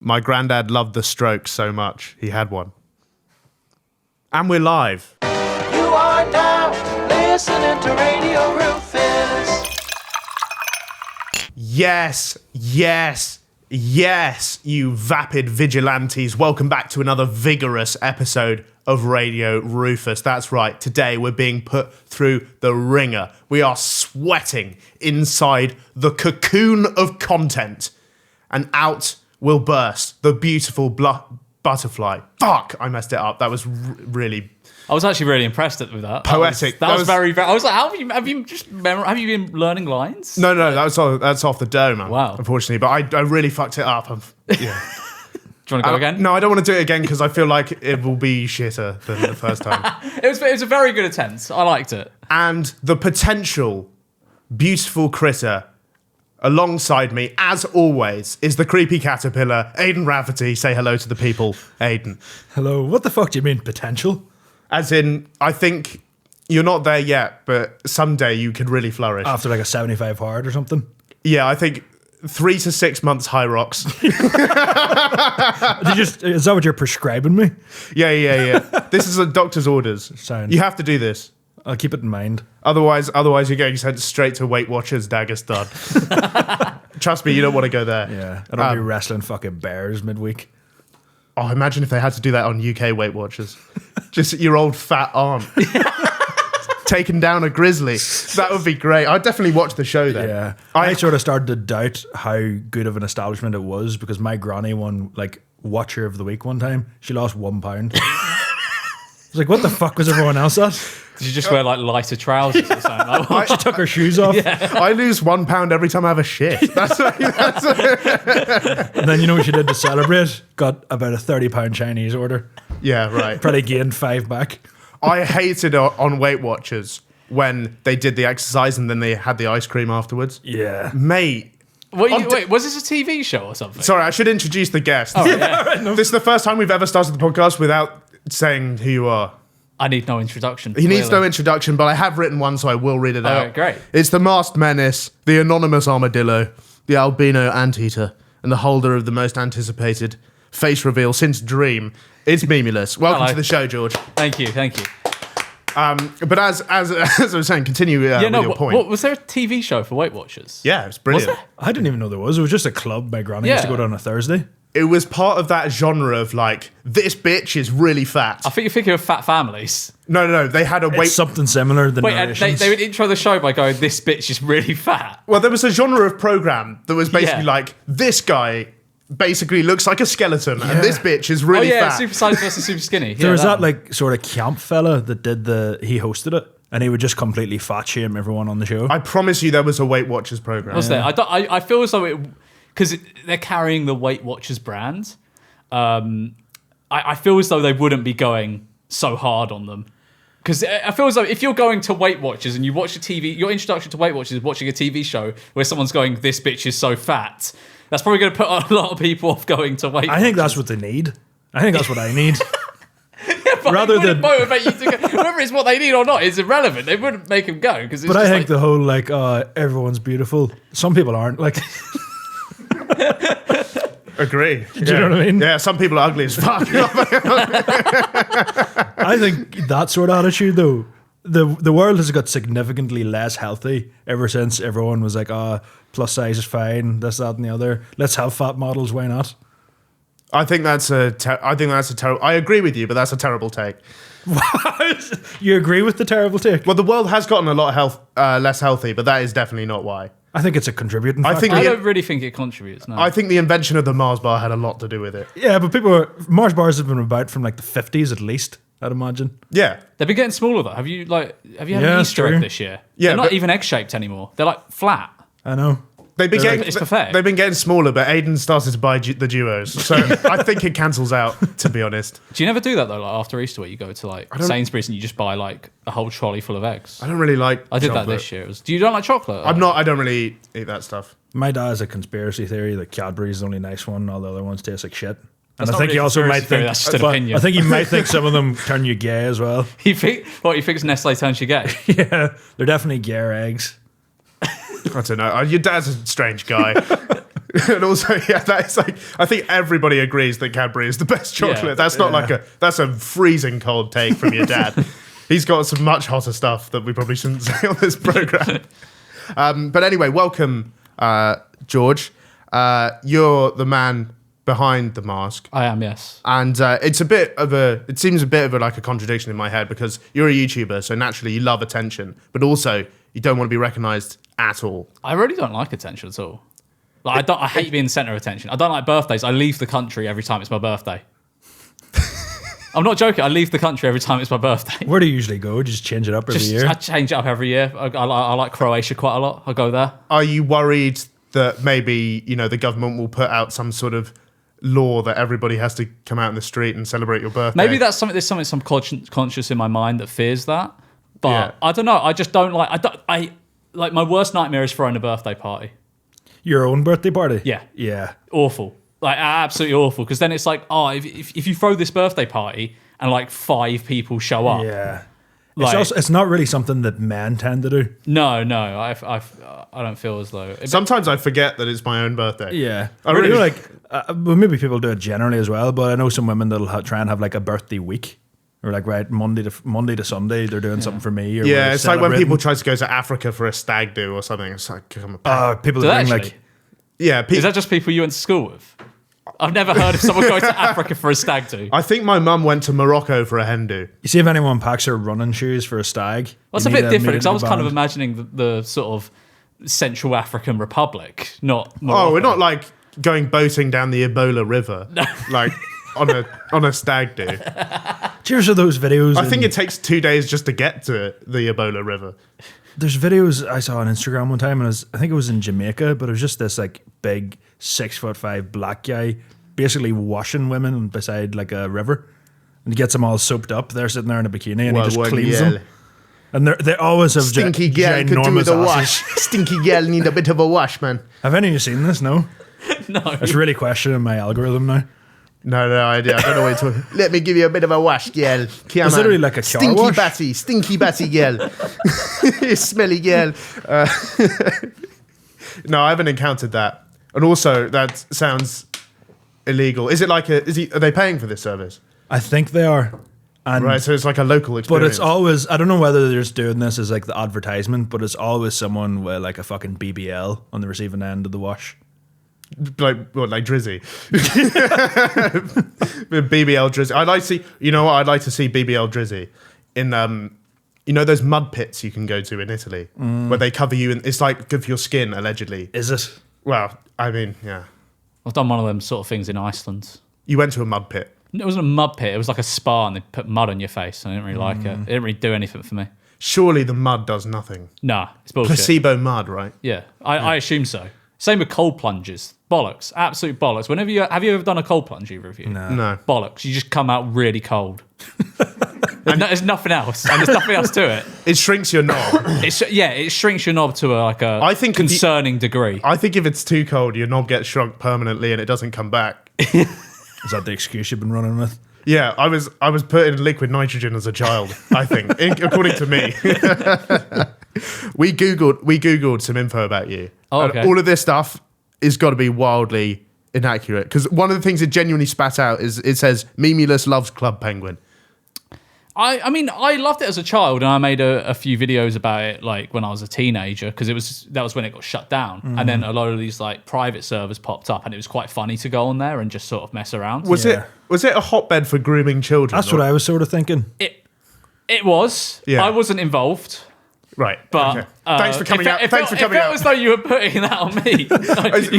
My granddad loved the Strokes so much, he had one. And we're live. You are now listening to Radio Rufus. Yes, you vapid vigilantes. Welcome back to another vigorous episode of Radio Rufus. That's right, today we're being put through the ringer. We are sweating inside the cocoon of content. And out will burst the beautiful butterfly. Fuck, I messed it up. That was really... I was actually really impressed with that. Poetic. That was very, very... I was like, have you been learning lines? No, that's off the dome, man. Wow. Unfortunately, but I really fucked it up. Yeah. Do you want to go again? No, I don't want to do it again because I feel like it will be shitter than the first time. It was a very good attempt. I liked it. And the potential beautiful critter alongside me, as always, is the creepy caterpillar, Aidan Rafferty. Say hello to the people, Aidan. Hello. What the fuck do you mean, potential? As in, I think you're not there yet, but someday you could really flourish. After like a 75 hard or something? Yeah, I think 3 to 6 months high rocks. Is that what you're prescribing me? Yeah. This is a doctor's orders. Sound. You have to do this. I'll keep it in mind. Otherwise you're getting sent straight to Weight Watchers Dagestan. Trust me, you don't want to go there. Yeah. I don't be wrestling fucking bears midweek. Oh, imagine if they had to do that on UK Weight Watchers. Just your old fat aunt. Taking down a grizzly. That would be great. I'd definitely watch the show then. Yeah. I sort of started to doubt how good of an establishment it was because my granny won like Watcher of the Week one time. She lost £1. I was like, what the fuck was everyone else at? Did you just wear like lighter trousers or something? She took her shoes off. Yeah. I lose £1 every time I have a shit. And then you know what she did to celebrate? Got about a £30 Chinese order. Yeah, right. Probably gained 5 back. I hated on Weight Watchers when they did the exercise and then they had the ice cream afterwards. Yeah. Mate. Wait, was this a TV show or something? Sorry, I should introduce the guest. Oh, yeah. This is the first time we've ever started the podcast without saying who you are. I need no introduction. He needs no introduction, but I have written one, so I will read it out. Okay, great. It's the masked menace, the anonymous armadillo, the albino anteater, and the holder of the most anticipated face reveal since Dream. It's Memeulous. Welcome to the show, George. Thank you. But as I was saying, continue with your point. What, was there a TV show for Weight Watchers? Yeah, it's brilliant. Was there? I didn't even know there was. It was just a club my granny used to go to on a Thursday. It was part of that genre of like, this bitch is really fat. I think you're thinking of Fat Families. No. They had a weight. It's something similar. The and they would intro the show by going, "This bitch is really fat." Well, there was a genre of program that was basically like, this guy basically looks like a skeleton, and this bitch is really fat. Super size versus super skinny. There was that like sort of camp fella that did he hosted it, and he would just completely fat shame everyone on the show. I promise you, there was a Weight Watchers program. Was there? I feel as though because they're carrying the Weight Watchers brand. I feel as though they wouldn't be going so hard on them. Because I feel as though if you're going to Weight Watchers and you watch a TV, your introduction to Weight Watchers is watching a TV show where someone's going, "This bitch is so fat." That's probably going to put a lot of people off going to Weight Watchers. I think that's what they need. I think that's what I need. But rather it wouldn't than motivate you to go. Whether it's what they need or not is irrelevant. They wouldn't make them go. But I think the whole like, everyone's beautiful. Some people aren't. Like, Agree. do you know what I mean? Yeah, some people are ugly as fuck. I think that sort of attitude, though, the world has got significantly less healthy ever since everyone was like, plus size is fine, this, that, and the other. Let's have fat models. Why not? I think that's a terrible. I agree with you, but that's a terrible take. You agree with the terrible take? Well, the world has gotten a lot less healthy, but that is definitely not why. I think it's a contributing factor. I don't really think it contributes. No. I think the invention of the Mars bar had a lot to do with it. Yeah, but Mars bars have been about from like the 50s at least, I'd imagine. Yeah. They've been getting smaller though. Have you had an Easter egg this year? Yeah, they're not even egg shaped anymore. They're like flat. I know. They've been it's pathetic. They've been getting smaller, but Aidan started to buy the duos, so I think it cancels out. To be honest, do you never do that though? Like after Easter, where you go to like Sainsbury's and you just buy like a whole trolley full of eggs? I don't really like. I did chocolate. that this year. Do you don't like chocolate? I don't really eat that stuff. My dad has a conspiracy theory that Cadbury's is the only nice one, all the other ones taste like shit. And That's I think really he also might conspiracy theory, think. that's just an opinion. I think he might think some of them turn you gay as well. He thinks Nestle turns you gay? Yeah, they're definitely gay eggs. I don't know. Your dad's a strange guy. And also, that's like, I think everybody agrees that Cadbury is the best chocolate. Yeah. That's not that's a freezing cold take from your dad. He's got some much hotter stuff that we probably shouldn't say on this program. But anyway, welcome, George. You're the man behind the mask. I am, yes. And it seems a bit of like a contradiction in my head because you're a YouTuber, so naturally you love attention, but also you don't want to be recognized at all. I really don't like attention at all. Like, I hate being the center of attention. I don't like birthdays. I leave the country every time it's my birthday. I'm not joking. I leave the country every time it's my birthday. Where do you usually go? Just change it up every year? I change it up every year. I like Croatia quite a lot. I go there. Are you worried that maybe, the government will put out some sort of law that everybody has to come out in the street and celebrate your birthday? Maybe there's something subconscious in my mind that fears that. But Yeah. I don't know. I just don't like. I like my worst nightmare is throwing a birthday party. Your own birthday party? Yeah. Yeah. Awful. Like absolutely awful. Because then it's like, if you throw this birthday party and like 5 people show up. Yeah. Like, It's not really something that men tend to do. No. I don't feel as though. Sometimes I forget that it's my own birthday. Yeah. I really- well, maybe people do it generally as well, but I know some women that'll try and have like a birthday week. Or like, right, Monday to Sunday, they're doing something for me. Or Yeah, we're it's like when celebrating. people try to go to Africa for a stag do or something. It's like, People Do that they bring actually? like... yeah. Is that just people you went to school with? I've never heard of someone going to Africa for a stag do. I think my mum went to Morocco for a hen do. You see if anyone packs her running shoes for a stag. Well, it's a bit different because I was kind of imagining the sort of Central African Republic, not Morocco. Oh, we're not like going boating down the Ebola River, like on a stag do. Cheers to those videos. I think it takes 2 days just to get to the Ebola River. There's videos I saw on Instagram one time, and I think it was in Jamaica, but it was just this like big 6'5" black guy basically washing women beside like a river, and he gets them all soaped up. They're sitting there in a bikini, and he just cleans them. And they always have Stinky girl could do ginormous with a asses. wash. Stinky girl need a bit of a wash, man. Have any of you seen this? No. No. It's really questioning my algorithm now. No idea. I don't know what you're talking. Let me give you a bit of a wash, girl. Come It's on. literally like a car stinky wash. stinky batty girl. Smelly girl. No, I haven't encountered that. And also, that sounds illegal. Is it like are they paying for this service? I think they are. And Right, so it's like a local But experience. it's always, I don't know whether they're just doing this as like the advertisement, but it's always someone with like a fucking BBL on the receiving end of the wash. like Drizzy. BBL Drizzy. I'd like to see, I'd like to see BBL Drizzy in, those mud pits you can go to in Italy where they cover you and it's like good for your skin, allegedly. Is it? Well, I mean, yeah. I've done one of them sort of things in Iceland. You went to a mud pit. It wasn't a mud pit. It was like a spa, and they put mud on your face. I didn't really like it. It didn't really do anything for me. Surely the mud does nothing. Nah, it's bullshit. Placebo mud, right? Yeah, I assume so. Same with cold plunges. Bollocks. Absolute bollocks. Have you ever done a cold plunge, either of you? No. Bollocks. You just come out really cold. There's nothing else. And there's nothing else to it. It shrinks your knob. It shrinks your knob to I think concerning degree. I think if it's too cold, your knob gets shrunk permanently and it doesn't come back. Is that the excuse you've been running with? Yeah, I was put in liquid nitrogen as a child, I think, according to me. We googled some info about you. Oh, And okay. all of this stuff is got to be wildly inaccurate because one of the things it genuinely spat out is it says Memeulous loves Club Penguin. I mean, I loved it as a child, and I made a few videos about it, like when I was a teenager, because that was when it got shut down, and then a lot of these like private servers popped up, and it was quite funny to go on there and just sort of mess around. Was Yeah. it a hotbed for grooming children? That's what I was sort of thinking. It was. Yeah. I wasn't involved. Right. But okay. Thanks for coming out. It Thanks for coming felt out. as though you were putting that on me. Was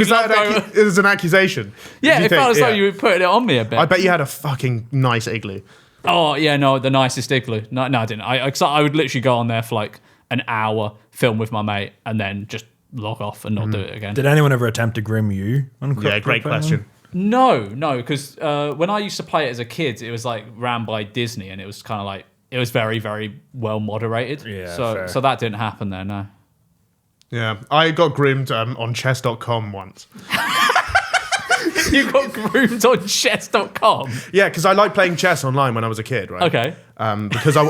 that it was an accusation? Yeah, Did you it felt think? as though Yeah. you were putting it on me a bit. I bet you had a fucking nice igloo. Oh yeah, no, the nicest igloo. No, I didn't. I would literally go on there for like an hour, film with my mate, and then just log off and not do it again. Did anyone ever attempt to groom you? Yeah, great question. No, because when I used to play it as a kid, it was like ran by Disney, and it was kind of like it was very, very well moderated. Yeah, so fair. so that didn't happen there. No. Yeah, I got groomed on chess.com once. You got groomed on chess.com. Yeah, because I liked playing chess online when I was a kid, right? Okay. Because I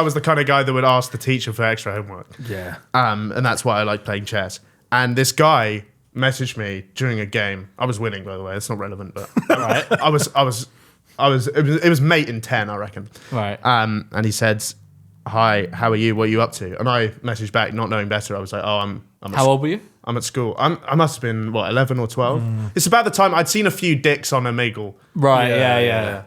was the kind of guy that would ask the teacher for extra homework. Yeah. And that's why I liked playing chess. And this guy messaged me during a game. I was winning, by the way. It's not relevant, but Right. it was mate in 10, I reckon. Right. And he said, "Hi, how are you? What are you up to?" And I messaged back, not knowing better. I was like, "Oh, I'm How old were you? I'm at school. I must have been, 11 or 12? It's about the time I'd seen a few dicks on Omegle. Right. Yeah.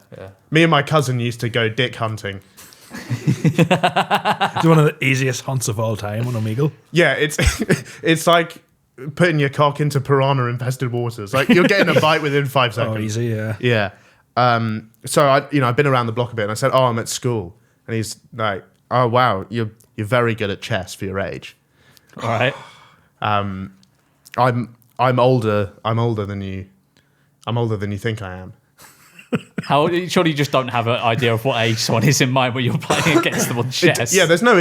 Me and my cousin used to go dick hunting. It's one of the easiest hunts of all time on Omegle. Yeah, it's like putting your cock into piranha-infested waters. Like, you're getting a bite within 5 seconds. Oh, easy, yeah. Yeah. So I've been around the block a bit, and I said, "Oh, I'm at school," and he's like, "Oh, wow, you're very good at chess for your age." All right. I'm older than you. I'm older than you think I am. How old? Surely you just don't have an idea of what age someone is in mind when you're playing against them on chess. Yeah, there's no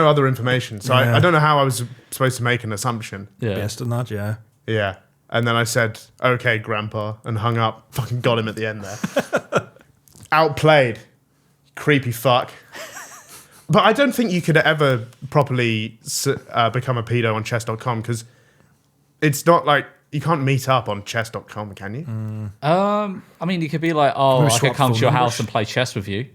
other information, so Yeah. I don't know how I was supposed to make an assumption. Yeah. Best in that, yeah. Yeah, and then I said, "Okay, Grandpa," and hung up. Fucking got him at the end there. Outplayed, creepy fuck. But I don't think you could ever properly become a pedo on chess.com because it's not like you can't meet up on chess.com, can you? I mean, you could be like, "Oh, Maybe I could swap come to your phone house numbers. and play chess with you."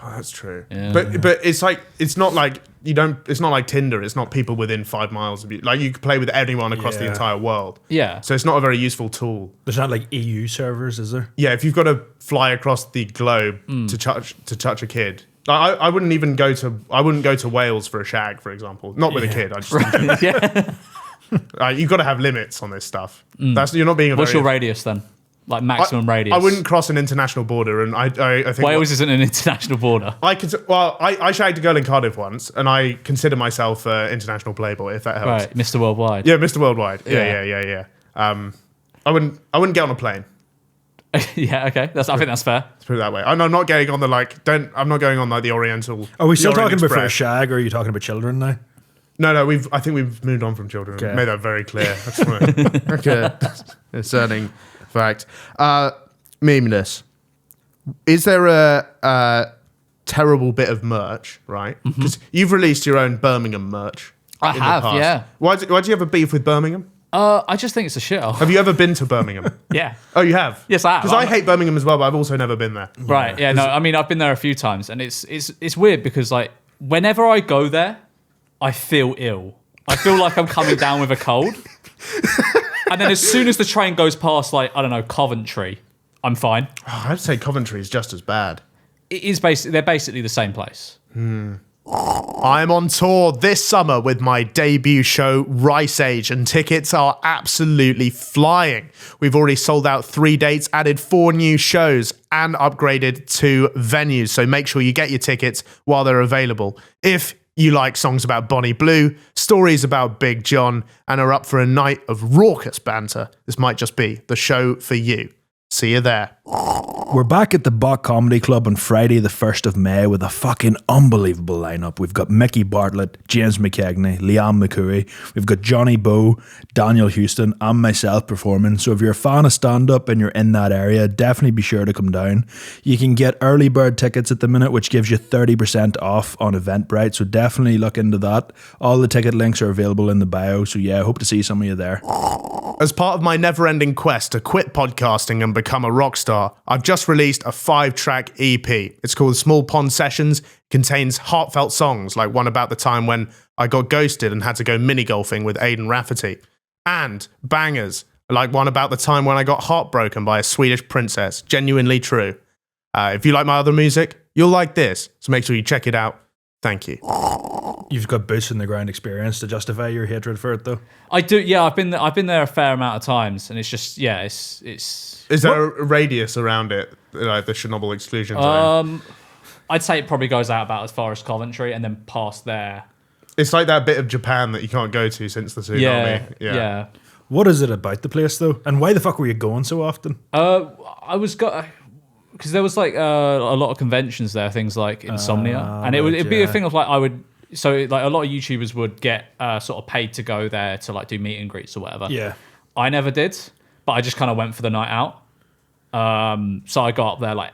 Oh, that's true. Yeah. But it's like it's not like you don't. It's not like Tinder. It's not people within 5 miles of you. Like you can play with anyone across the Yeah. entire world. Yeah. So it's not a very useful tool. There's not like EU servers, is there? Yeah, if you've got to fly across the globe to touch a kid. Like, I wouldn't even go to Wales for a shag, for example. Not with a kid. I just Yeah. you've got to have limits on this stuff. You're not being a What's very, your radius then? Like maximum radius? I wouldn't cross an international border, and I think Wales isn't an international border. I shagged a girl in Cardiff once, and I consider myself an international playboy. If that helps. Right, Mr. Worldwide. Yeah, Mr. Worldwide. Yeah. Yeah. I wouldn't get on a plane. Yeah, okay. I think that's fair. Let's put it that way. And I'm not getting on I'm not going on the Oriental. Are we still the Orient talking about for a Express. shag, or are you talking about children now? No, I think we've moved on from children. Okay. Made that very clear. I just want to concerning fact. Memeulous. Is there a terrible bit of merch, right? Because you've released your own Birmingham merch. I in the have, past. yeah. Why do you have a beef with Birmingham? I just think it's a shithole. Have you ever been to Birmingham? Yeah. Oh, you have? Yes, I have. Because I hate Birmingham as well, but I've also never been there. Right. Yeah. No. I mean, I've been there a few times, and it's weird because like whenever I go there, I feel ill. I feel like I'm coming down with a cold, and then as soon as the train goes past, like I don't know, Coventry, I'm fine. Oh, I'd say Coventry is just as bad. It is they're basically the same place. I'm on tour this summer with my debut show, Rice Age, and tickets are absolutely flying. We've already sold out 3 dates, added 4 new shows, and upgraded 2 venues. So make sure you get your tickets while they're available. If you like songs about Bonnie Blue, stories about Big John, and are up for a night of raucous banter, this might just be the show for you. See you there. We're back at the Bach Comedy Club on Friday, the 1st of May, with a fucking unbelievable lineup. We've got Mickey Bartlett, James McKegney, Liam McCooey. We've got Johnny Bow, Daniel Houston, and myself performing. So if you're a fan of stand-up and you're in that area, definitely be sure to come down. You can get early bird tickets at the minute, which gives you 30% off on Eventbrite. So definitely look into that. All the ticket links are available in the bio. So yeah, I hope to see some of you there. As part of my never-ending quest to quit podcasting and become a rock star, I've just released a 5-track EP. It's called Small Pond Sessions, contains heartfelt songs like one about the time when I got ghosted and had to go mini-golfing with Aidan Rafferty, and bangers like one about the time when I got heartbroken by a Swedish princess, genuinely true. If you like my other music, you'll like this, so make sure you check it out. Thank you. You've got boots in the ground experience to justify your hatred for it, though. I do. Yeah. I've been there a fair amount of times, and it's just it's. Is there a radius around it, like the Chernobyl exclusion zone? I'd say it probably goes out about as far as Coventry, and then past there. It's like that bit of Japan that you can't go to since the tsunami. Yeah. What is it about the place, though? And why the fuck were you going so often? I was because there was like a lot of conventions there, things like Insomnia, and it'd be a thing of like so like a lot of YouTubers would get sort of paid to go there to like do meet and greets or whatever. Yeah. I never did, but I just kind of went for the night out. So I got up there like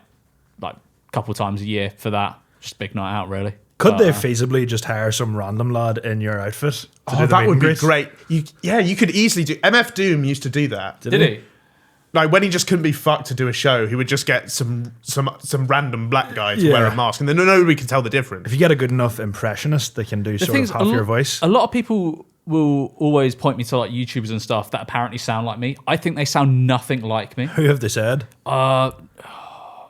a couple times a year for that, just big night out really. Could they feasibly just hire some random lad in your outfit to do the that meet would and be greets? great. You could easily do. MF Doom used to do that. Did he? Like when he just couldn't be fucked to do a show, he would just get some random black guy to wear a mask, and then nobody could tell the difference. If you get a good enough impressionist, they can do sort of half your voice. A lot of people will always point me to like YouTubers and stuff that apparently sound like me. I think they sound nothing like me. Who have they said?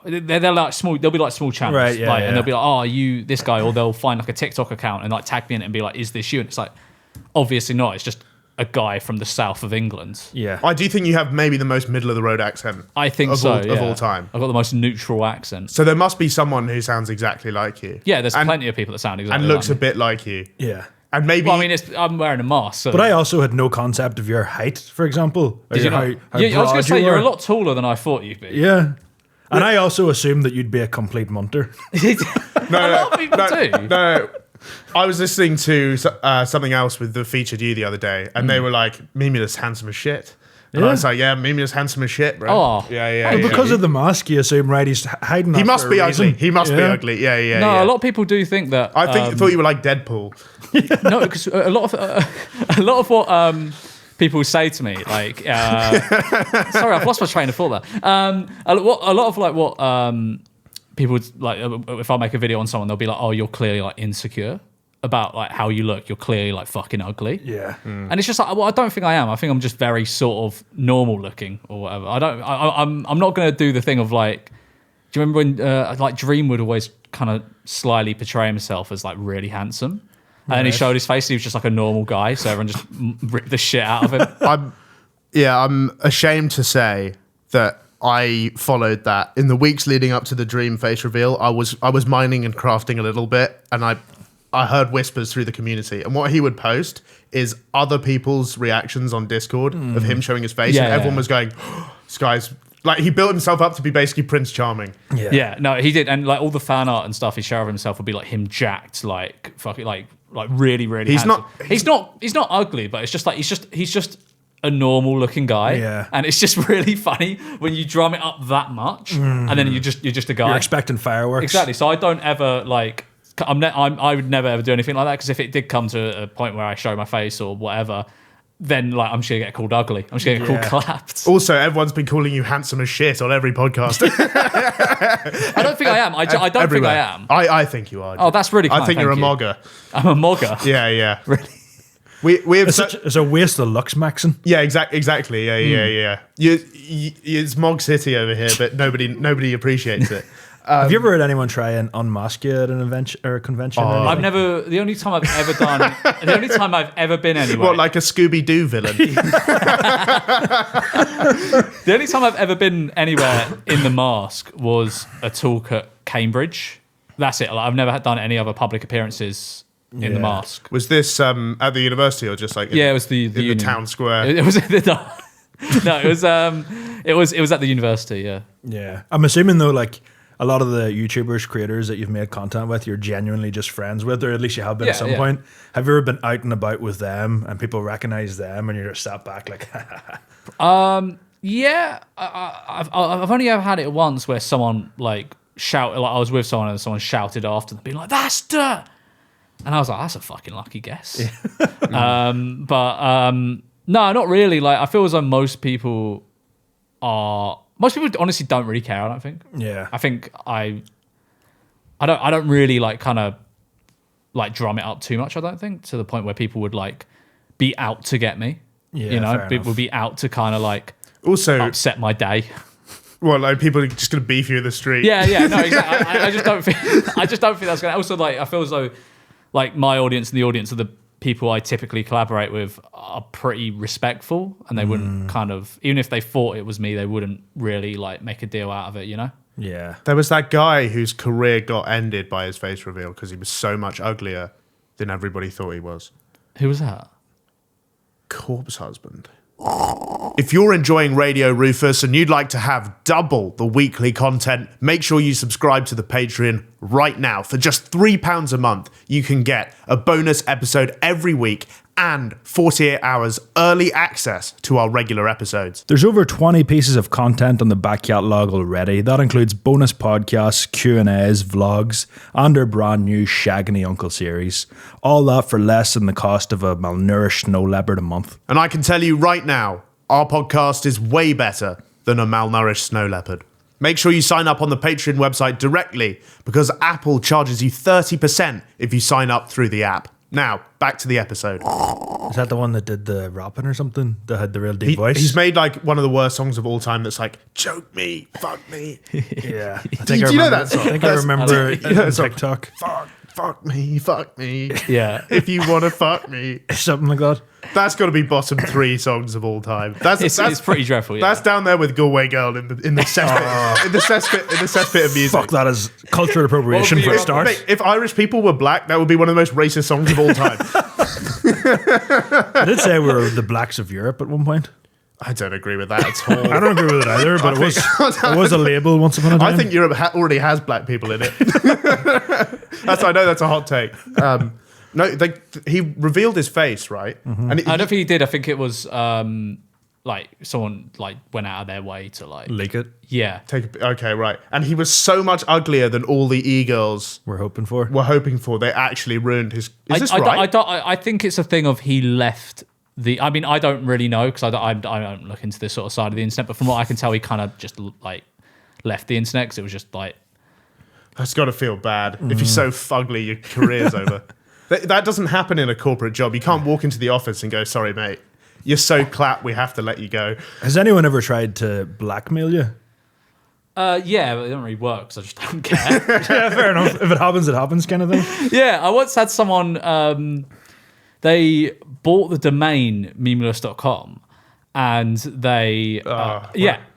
They're like small. They'll be like small channels, Right, yeah, and they'll yeah. be like, "Oh, are you this guy?" Or they'll find like a TikTok account and like tag me in it and be like, "Is this you?" And it's like, obviously not. It's just a guy from the south of England. Yeah. I do think you have maybe the most middle of the road accent. I think of so. all, yeah. of all time. I've got the most neutral accent. So there must be someone who sounds exactly like you. Yeah, there's plenty of people that sound exactly and looks like a bit like you. Yeah. And maybe Well, I mean, I'm wearing a mask. So But I also had no concept of your height, for example. Or Did you how, not? how Yeah, I was going broad to say you you're were. a lot taller than I thought you'd be. Yeah. And I also assumed that you'd be a complete munter. A lot of people do. No, I was listening to something else with the featured you the other day, and they were like, "Memeulous handsome as shit." And I was like, "Yeah, Memeulous handsome as shit, bro." Oh. yeah. But because of the mask, you assume, right, he's hiding he that must for be a ugly. reason. He must be Yeah. ugly. Yeah. No, yeah. a lot of people do think that. I thought you were like Deadpool. No, because a lot of what people say to me, like, sorry, I've lost my train of thought there. A lot of like what people would, like, if I make a video on someone, they'll be like, "Oh, you're clearly like insecure about like how you look. You're clearly like fucking ugly." Yeah. And it's just like, well, I don't think I am. I think I'm just very sort of normal looking or whatever. I'm not going to do the thing of like, do you remember when like Dream would always kind of slyly portray himself as like really handsome? And then he showed his face and he was just like a normal guy. So everyone just ripped the shit out of him. I'm ashamed to say that I followed that in the weeks leading up to the Dream face reveal. I was mining and crafting a little bit, and I heard whispers through the community. And what he would post is other people's reactions on Discord of him showing his face, and everyone was going, "This guy's." Like, he built himself up to be basically Prince Charming. Yeah, no, he did. And like all the fan art and stuff he showed of himself would be like him jacked, like fucking like really, really He's handsome. He's not ugly, but it's just like he's just a normal looking guy. Yeah. And it's just really funny when you drum it up that much and then you're just a guy. You're expecting fireworks. Exactly. So I don't ever like I would never ever do anything like that, because if it did come to a point where I show my face or whatever, then like I'm just gonna get called ugly. I'm just gonna get called clapped. Also, everyone's been calling you handsome as shit on every podcast. I don't think I am. I don't Everywhere. think I am. I think you are. Oh, that's really kind. I think you're a thank you. mogger. I'm a mogger. Yeah. Really? We have It's a waste of looks, Maxon. yeah, exactly. Yeah. It's Mog City over here, but nobody appreciates it. Have you ever heard anyone try and unmask you at an event or a convention? or anything? I've never. The only time I've ever been anywhere. What, like a Scooby Doo villain? The only time I've ever been anywhere in the mask was a talk at Cambridge. That's it. Like, I've never done any other public appearances in the mask. Was this at the university or just like Yeah, it was the in the union. town square? It was no, it was at the university. Yeah. Yeah. I'm assuming, though, like, a lot of the YouTubers, creators that you've made content with, you're genuinely just friends with, or at least you have been at some point. Have you ever been out and about with them and people recognize them and you're just sat back like, Yeah, I've only ever had it once where someone like shouted, like I was with someone and someone shouted after them, being like, "That's the," and I was like, "That's a fucking lucky guess." No, not really. Like, I feel as though most people honestly don't really care. I don't think. yeah. I think I don't really like kind of like drum it up too much. I don't think, to the point where people would like be out to get me. Yeah, You know, fair people enough. would be out to kind of like Also, upset my day. well, like people are just gonna beef you in the street. Yeah, no, exactly. I just don't think. I just don't think that's going to. Also, like, I feel as though, like, my audience and the audience of the people I typically collaborate with are pretty respectful, and they wouldn't kind of, even if they thought it was me, they wouldn't really like make a deal out of it. You know? Yeah. There was that guy whose career got ended by his face reveal because he was so much uglier than everybody thought he was. Who was that? Corpse husband. If you're enjoying Radio Rufus and you'd like to have double the weekly content, make sure you subscribe to the Patreon right now. For just £3 a month, you can get a bonus episode every week and 48 hours early access to our regular episodes. There's over 20 pieces of content on the back catalogue already. That includes bonus podcasts, Q&As, vlogs, and our brand new Shagging Uncle series. All that for less than the cost of a malnourished snow leopard a month. And I can tell you right now, our podcast is way better than a malnourished snow leopard. Make sure you sign up on the Patreon website directly because Apple charges you 30% if you sign up through the app. Now, back to the episode. Is that the one that did the rapping or something? That had the real deep voice? He's made like one of the worst songs of all time that's like, choke me, fuck me. Yeah. I Do you know that song? I think I remember it on TikTok. Fuck me. Yeah. If you want to fuck me. Something like that. That's got to be bottom 3 songs of all time. It's pretty dreadful. Yeah. That's down there with Galway Girl in the cesspit, in the cesspit of music. Fuck, that is cultural appropriation for a start. Mate, if Irish people were black, that would be one of the most racist songs of all time. I did say we were the blacks of Europe at one point. I don't agree with that at all. I don't agree with it either, but it was a label once upon a time. I think Europe already has black people in it. I know that's a hot take. No, he revealed his face, right? Mm-hmm. And I don't think he did. I think it was like someone like went out of their way to like leak it. Yeah. Okay, right. And he was so much uglier than all the e-girls We're hoping for. were hoping for. They actually ruined his. Is this right? I think it's a thing of he left the. I mean, I don't really know because I don't look into this sort of side of the internet. But from what I can tell, he kind of just like left the internet because it was just like. That's got to feel bad. If you're so fugly, your career's over. That doesn't happen in a corporate job. You can't walk into the office and go, sorry, mate. You're so clapped, we have to let you go. Has anyone ever tried to blackmail you? Yeah, but it doesn't really work because I just don't care. Yeah, fair enough. If it happens kind of thing. Yeah, I once had someone, they bought the domain memeulous.com and they,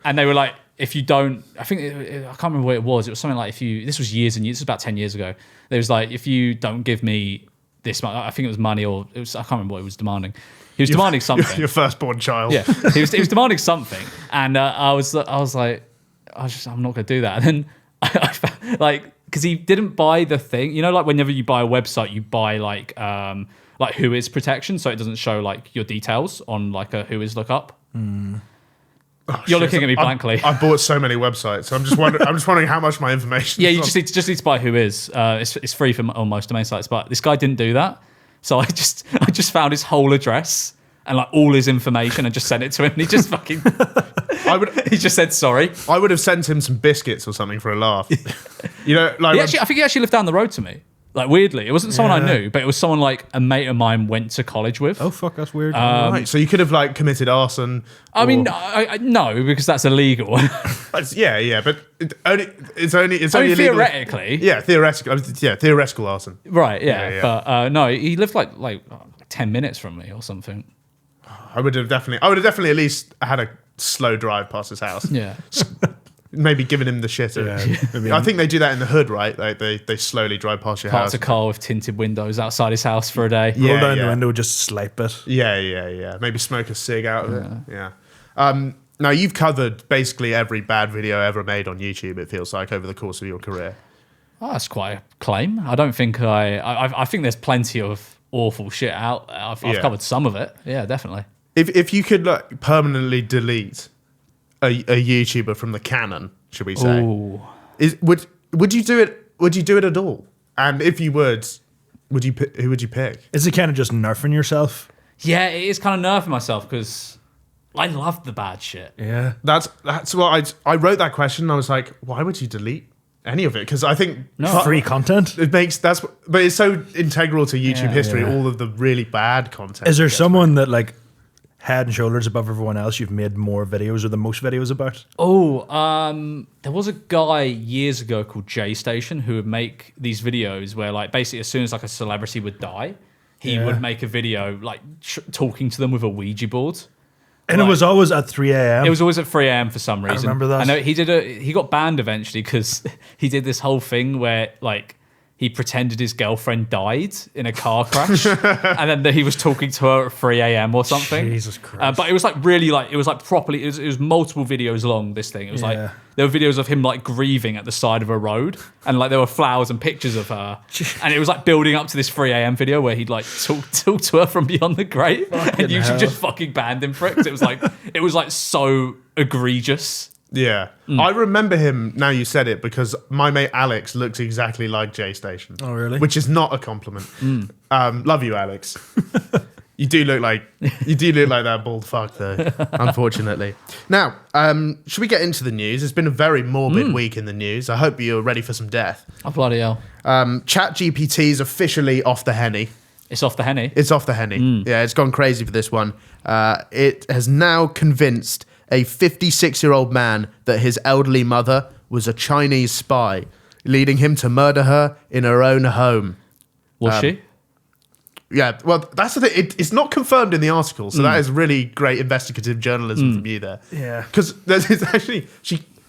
and they were like, if you don't, I can't remember what it was. It was something like this was years and years, this was about 10 years ago. There was like, if you don't give me this much, I think it was money or I can't remember what he was demanding. He was demanding something. Your firstborn child. Yeah, he was demanding something. And I was like, I'm not going to do that. And then I found, like, because he didn't buy the thing, you know, like whenever you buy a website, you buy like who is protection. So it doesn't show like your details on like a who is lookup. Oh, You're looking at me blankly. I bought so many websites. So I'm just wondering how much my information. Yeah, you just need to buy who is. It's free for on most domain sites, but this guy didn't do that. So I just found his whole address and like all his information and just sent it to him. And he just fucking. He just said sorry. I would have sent him some biscuits or something for a laugh. You know, like I think he actually lived down the road to me. Like weirdly, it wasn't someone I knew, but it was someone like a mate of mine went to college with. Oh fuck, that's weird. right. So you could have like committed arson. I mean, no, because that's illegal. Yeah, but it's only illegal. Theoretically. Yeah, theoretical arson. Right. Yeah, Yeah. but no, he lived like 10 minutes from me or something. I would have definitely at least had a slow drive past his house. Yeah. Maybe giving him the shit. I think they do that in the hood, right? Like they slowly drive past your house. Parked a car with tinted windows outside his house for a day. Roll down the window, just swipe it. Yeah. Maybe smoke a cig out of it. Yeah. Now you've covered basically every bad video ever made on YouTube. It feels like over the course of your career. Oh, that's quite a claim. I don't think I think there's plenty of awful shit out. I've covered some of it. Yeah, definitely. If you could like permanently delete a YouTuber from the canon, should we say? Ooh. Would you do it? Would you do it at all? And if you would you who would you pick? Is it kind of just nerfing yourself? Yeah, it is kind of nerfing myself because I love the bad shit. Yeah. That's what I wrote that question and I was like, why would you delete any of it? Because I think Free content? it makes but it's so integral to YouTube history, Yeah. all of the really bad content. Is there someone that like head and shoulders above everyone else you've made more videos or the most videos about? Oh, there was a guy years ago called J Station who would make these videos where like basically as soon as like a celebrity would die, he would make a video like talking to them with a Ouija board. And it was always at 3 a.m. It was always at 3 a.m. for some reason. remember that. I know he got banned eventually because he did this whole thing where like he pretended his girlfriend died in a car crash, and then that he was talking to her at 3 a.m. or something. Jesus Christ. But it was like really like it was like properly. It was multiple videos long. This thing. It was like there were videos of him like grieving at the side of a road, and like there were flowers and pictures of her, and it was like building up to this 3 a.m. video where he'd like talk to her from beyond the grave, and YouTube just fucking banned him for it. 'Cause it was like so egregious. Yeah. I remember him, now you said it, because my mate Alex looks exactly like Jay Station. Oh, really? Which is not a compliment. Love you, Alex. You do look like that bald fuck, though, unfortunately. Now, should we get into the news? It's been a very morbid week in the news. I hope you're ready for some death. Oh, bloody hell. ChatGPT is officially off the henny. It's off the henny. It's off the henny. Yeah, it's gone crazy for this one. It has now convinced a 56-year-old man that his elderly mother was a Chinese spy, leading him to murder her in her own home. Was she? Yeah, well, that's the thing. It's not confirmed in the article, so that is really great investigative journalism from you there. Yeah. Because there's actually,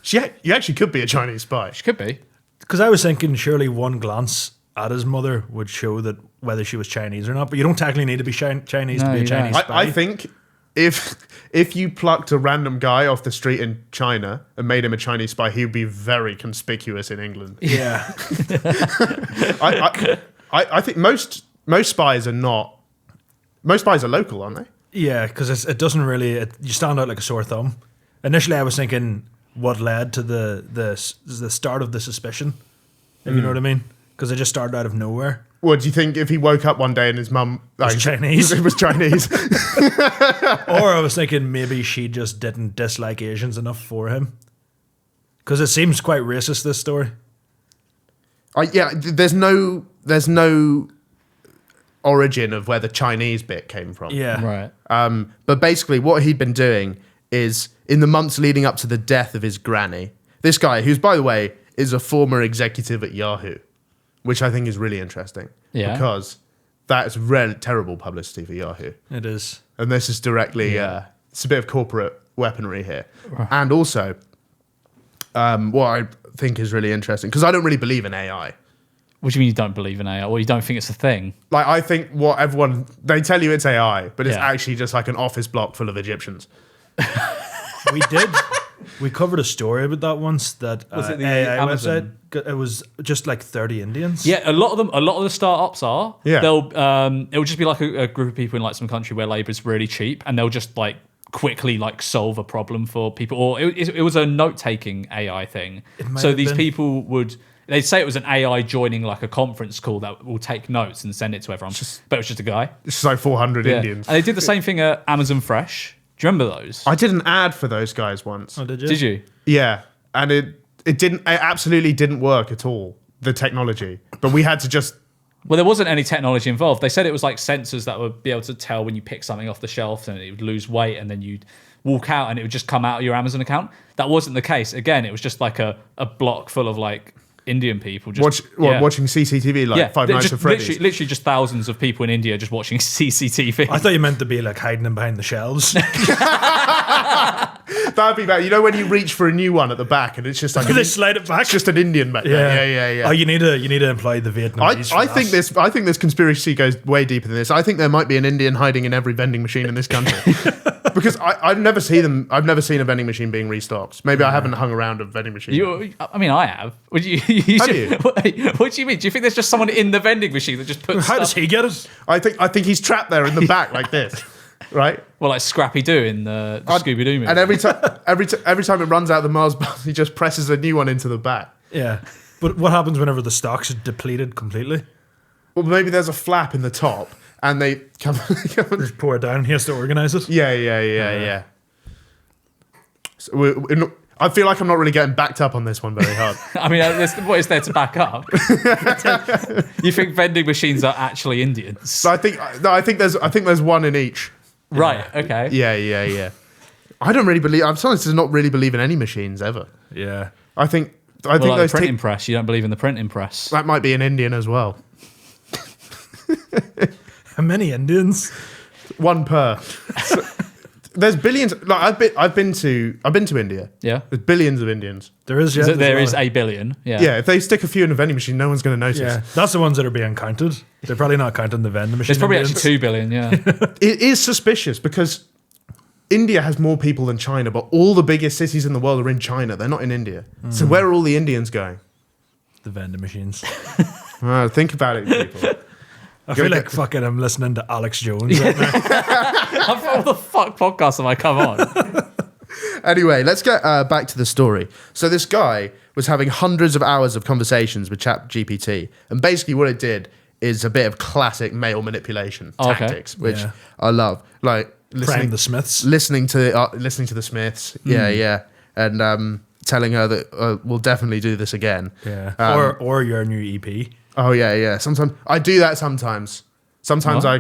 you actually could be a Chinese spy. She could be. Because I was thinking surely one glance at his mother would show that whether she was Chinese or not, but you don't technically need to be Chinese to be a you Chinese don't. spy. I think if you plucked a random guy off the street in China and made him a Chinese spy, he would be very conspicuous in England. Yeah. I think most spies are not. Most spies are local, aren't they? Yeah, because it doesn't really. You stand out like a sore thumb. Initially, I was thinking what led to the start of the suspicion, if you know what I mean, because it just started out of nowhere. What do you think if he woke up one day and his mum Was Chinese? It was Chinese. Or I was thinking maybe she just didn't dislike Asians enough for him, because it seems quite racist, this story. There's no origin of where the Chinese bit came from. Yeah. Right. But basically what he'd been doing is, in the months leading up to the death of his granny, this guy, who's, by the way, is a former executive at Yahoo, which I think is really interesting. Yeah. Because that is terrible publicity for Yahoo. It is. And this is directly, it's a bit of corporate weaponry here. And also, what I think is really interesting, because I don't really believe in AI. What do you mean you don't believe in AI? Or you don't think it's a thing? Like, I think they tell you it's AI, but it's Yeah. actually just like an office block full of Egyptians. We covered a story about that once. That Was it the AI Amazon? website. It was just like 30 Indians. Yeah, a lot of the startups are. Yeah. It'll just be like a group of people in like some country where labor is really cheap, and they'll just like quickly like solve a problem for people. Or it was a note-taking AI thing. might So have these been. people they'd say it was an AI joining like a conference call that will take notes and send it to everyone. But it was just a guy. It's just like 400 Yeah. Indians. And they did the same thing at Amazon Fresh. Do you remember those? I did an ad for those guys once. Oh, did you? Did you? Yeah, and it absolutely didn't work at all, the technology. But we had to just Well, there wasn't any technology involved. They said it was like sensors that would be able to tell when you pick something off the shelf and it would lose weight, and then you'd walk out and it would just come out of your Amazon account. That wasn't the case. Again, it was just like a block full of like Indian people just watching CCTV like Five Nights just, at Freddy's. literally just thousands of people in India just watching CCTV. I thought you meant to be like hiding them behind the shelves. That'd be bad. You know when you reach for a new one at the back and it's just like They slide it back. it's just an Indian back there. Yeah. Oh, you need to employ the Vietnamese. I think this conspiracy goes way deeper than this. I think there might be an Indian hiding in every vending machine in this country. Because I've never seen a vending machine being restocked. Maybe I haven't hung around a vending machine. I have. Would you? Have you? What do you mean? Do you think there's just someone in the vending machine that just puts? How does he get it? I think he's trapped there in the back like this, right? Well, like Scrappy Doo in the Scooby Doo movie. And every time it runs out of the Mars bar, he just presses a new one into the back. Yeah. But what happens whenever the stock's depleted completely? Well, maybe there's a flap in the top, and they come. Just pour it down. He has to organize it. Yeah. So I feel like I'm not really getting backed up on this one very hard. I mean, what is there to back up? You think vending machines are actually Indians? So I think there's one in each. Right. Okay. Yeah. I don't really believe. I'm starting to not really believe in any machines ever. Yeah. I think Like those the printing press. You don't believe in the printing press? that might be an Indian as well. How many Indians? One per. There's billions. Like I've been to India. Yeah. There's billions of Indians. There is, yeah. There there's is a billion. Yeah. Yeah, if they stick a few in a vending machine, no one's going to notice. Yeah, that's the ones that are being counted. They're probably not counting the vending machine. There's probably Indians. actually 2 billion. Yeah. It is suspicious because India has more people than China, but all the biggest cities in the world are in China. They're not in India. So where are all the Indians going? The vending machines. Think about it, people. I feel like fucking I'm listening to Alex Jones right now. What the fuck podcast have I come on? Anyway, let's get back to the story. So this guy was having hundreds of hours of conversations with ChatGPT, and basically what it did is a bit of classic male manipulation tactics, which Yeah. I love. Like Praying the Smiths. listening to the Smiths, yeah, and telling her that we'll definitely do this again. Yeah. Or your new EP. Oh yeah. Sometimes I do that. Sometimes I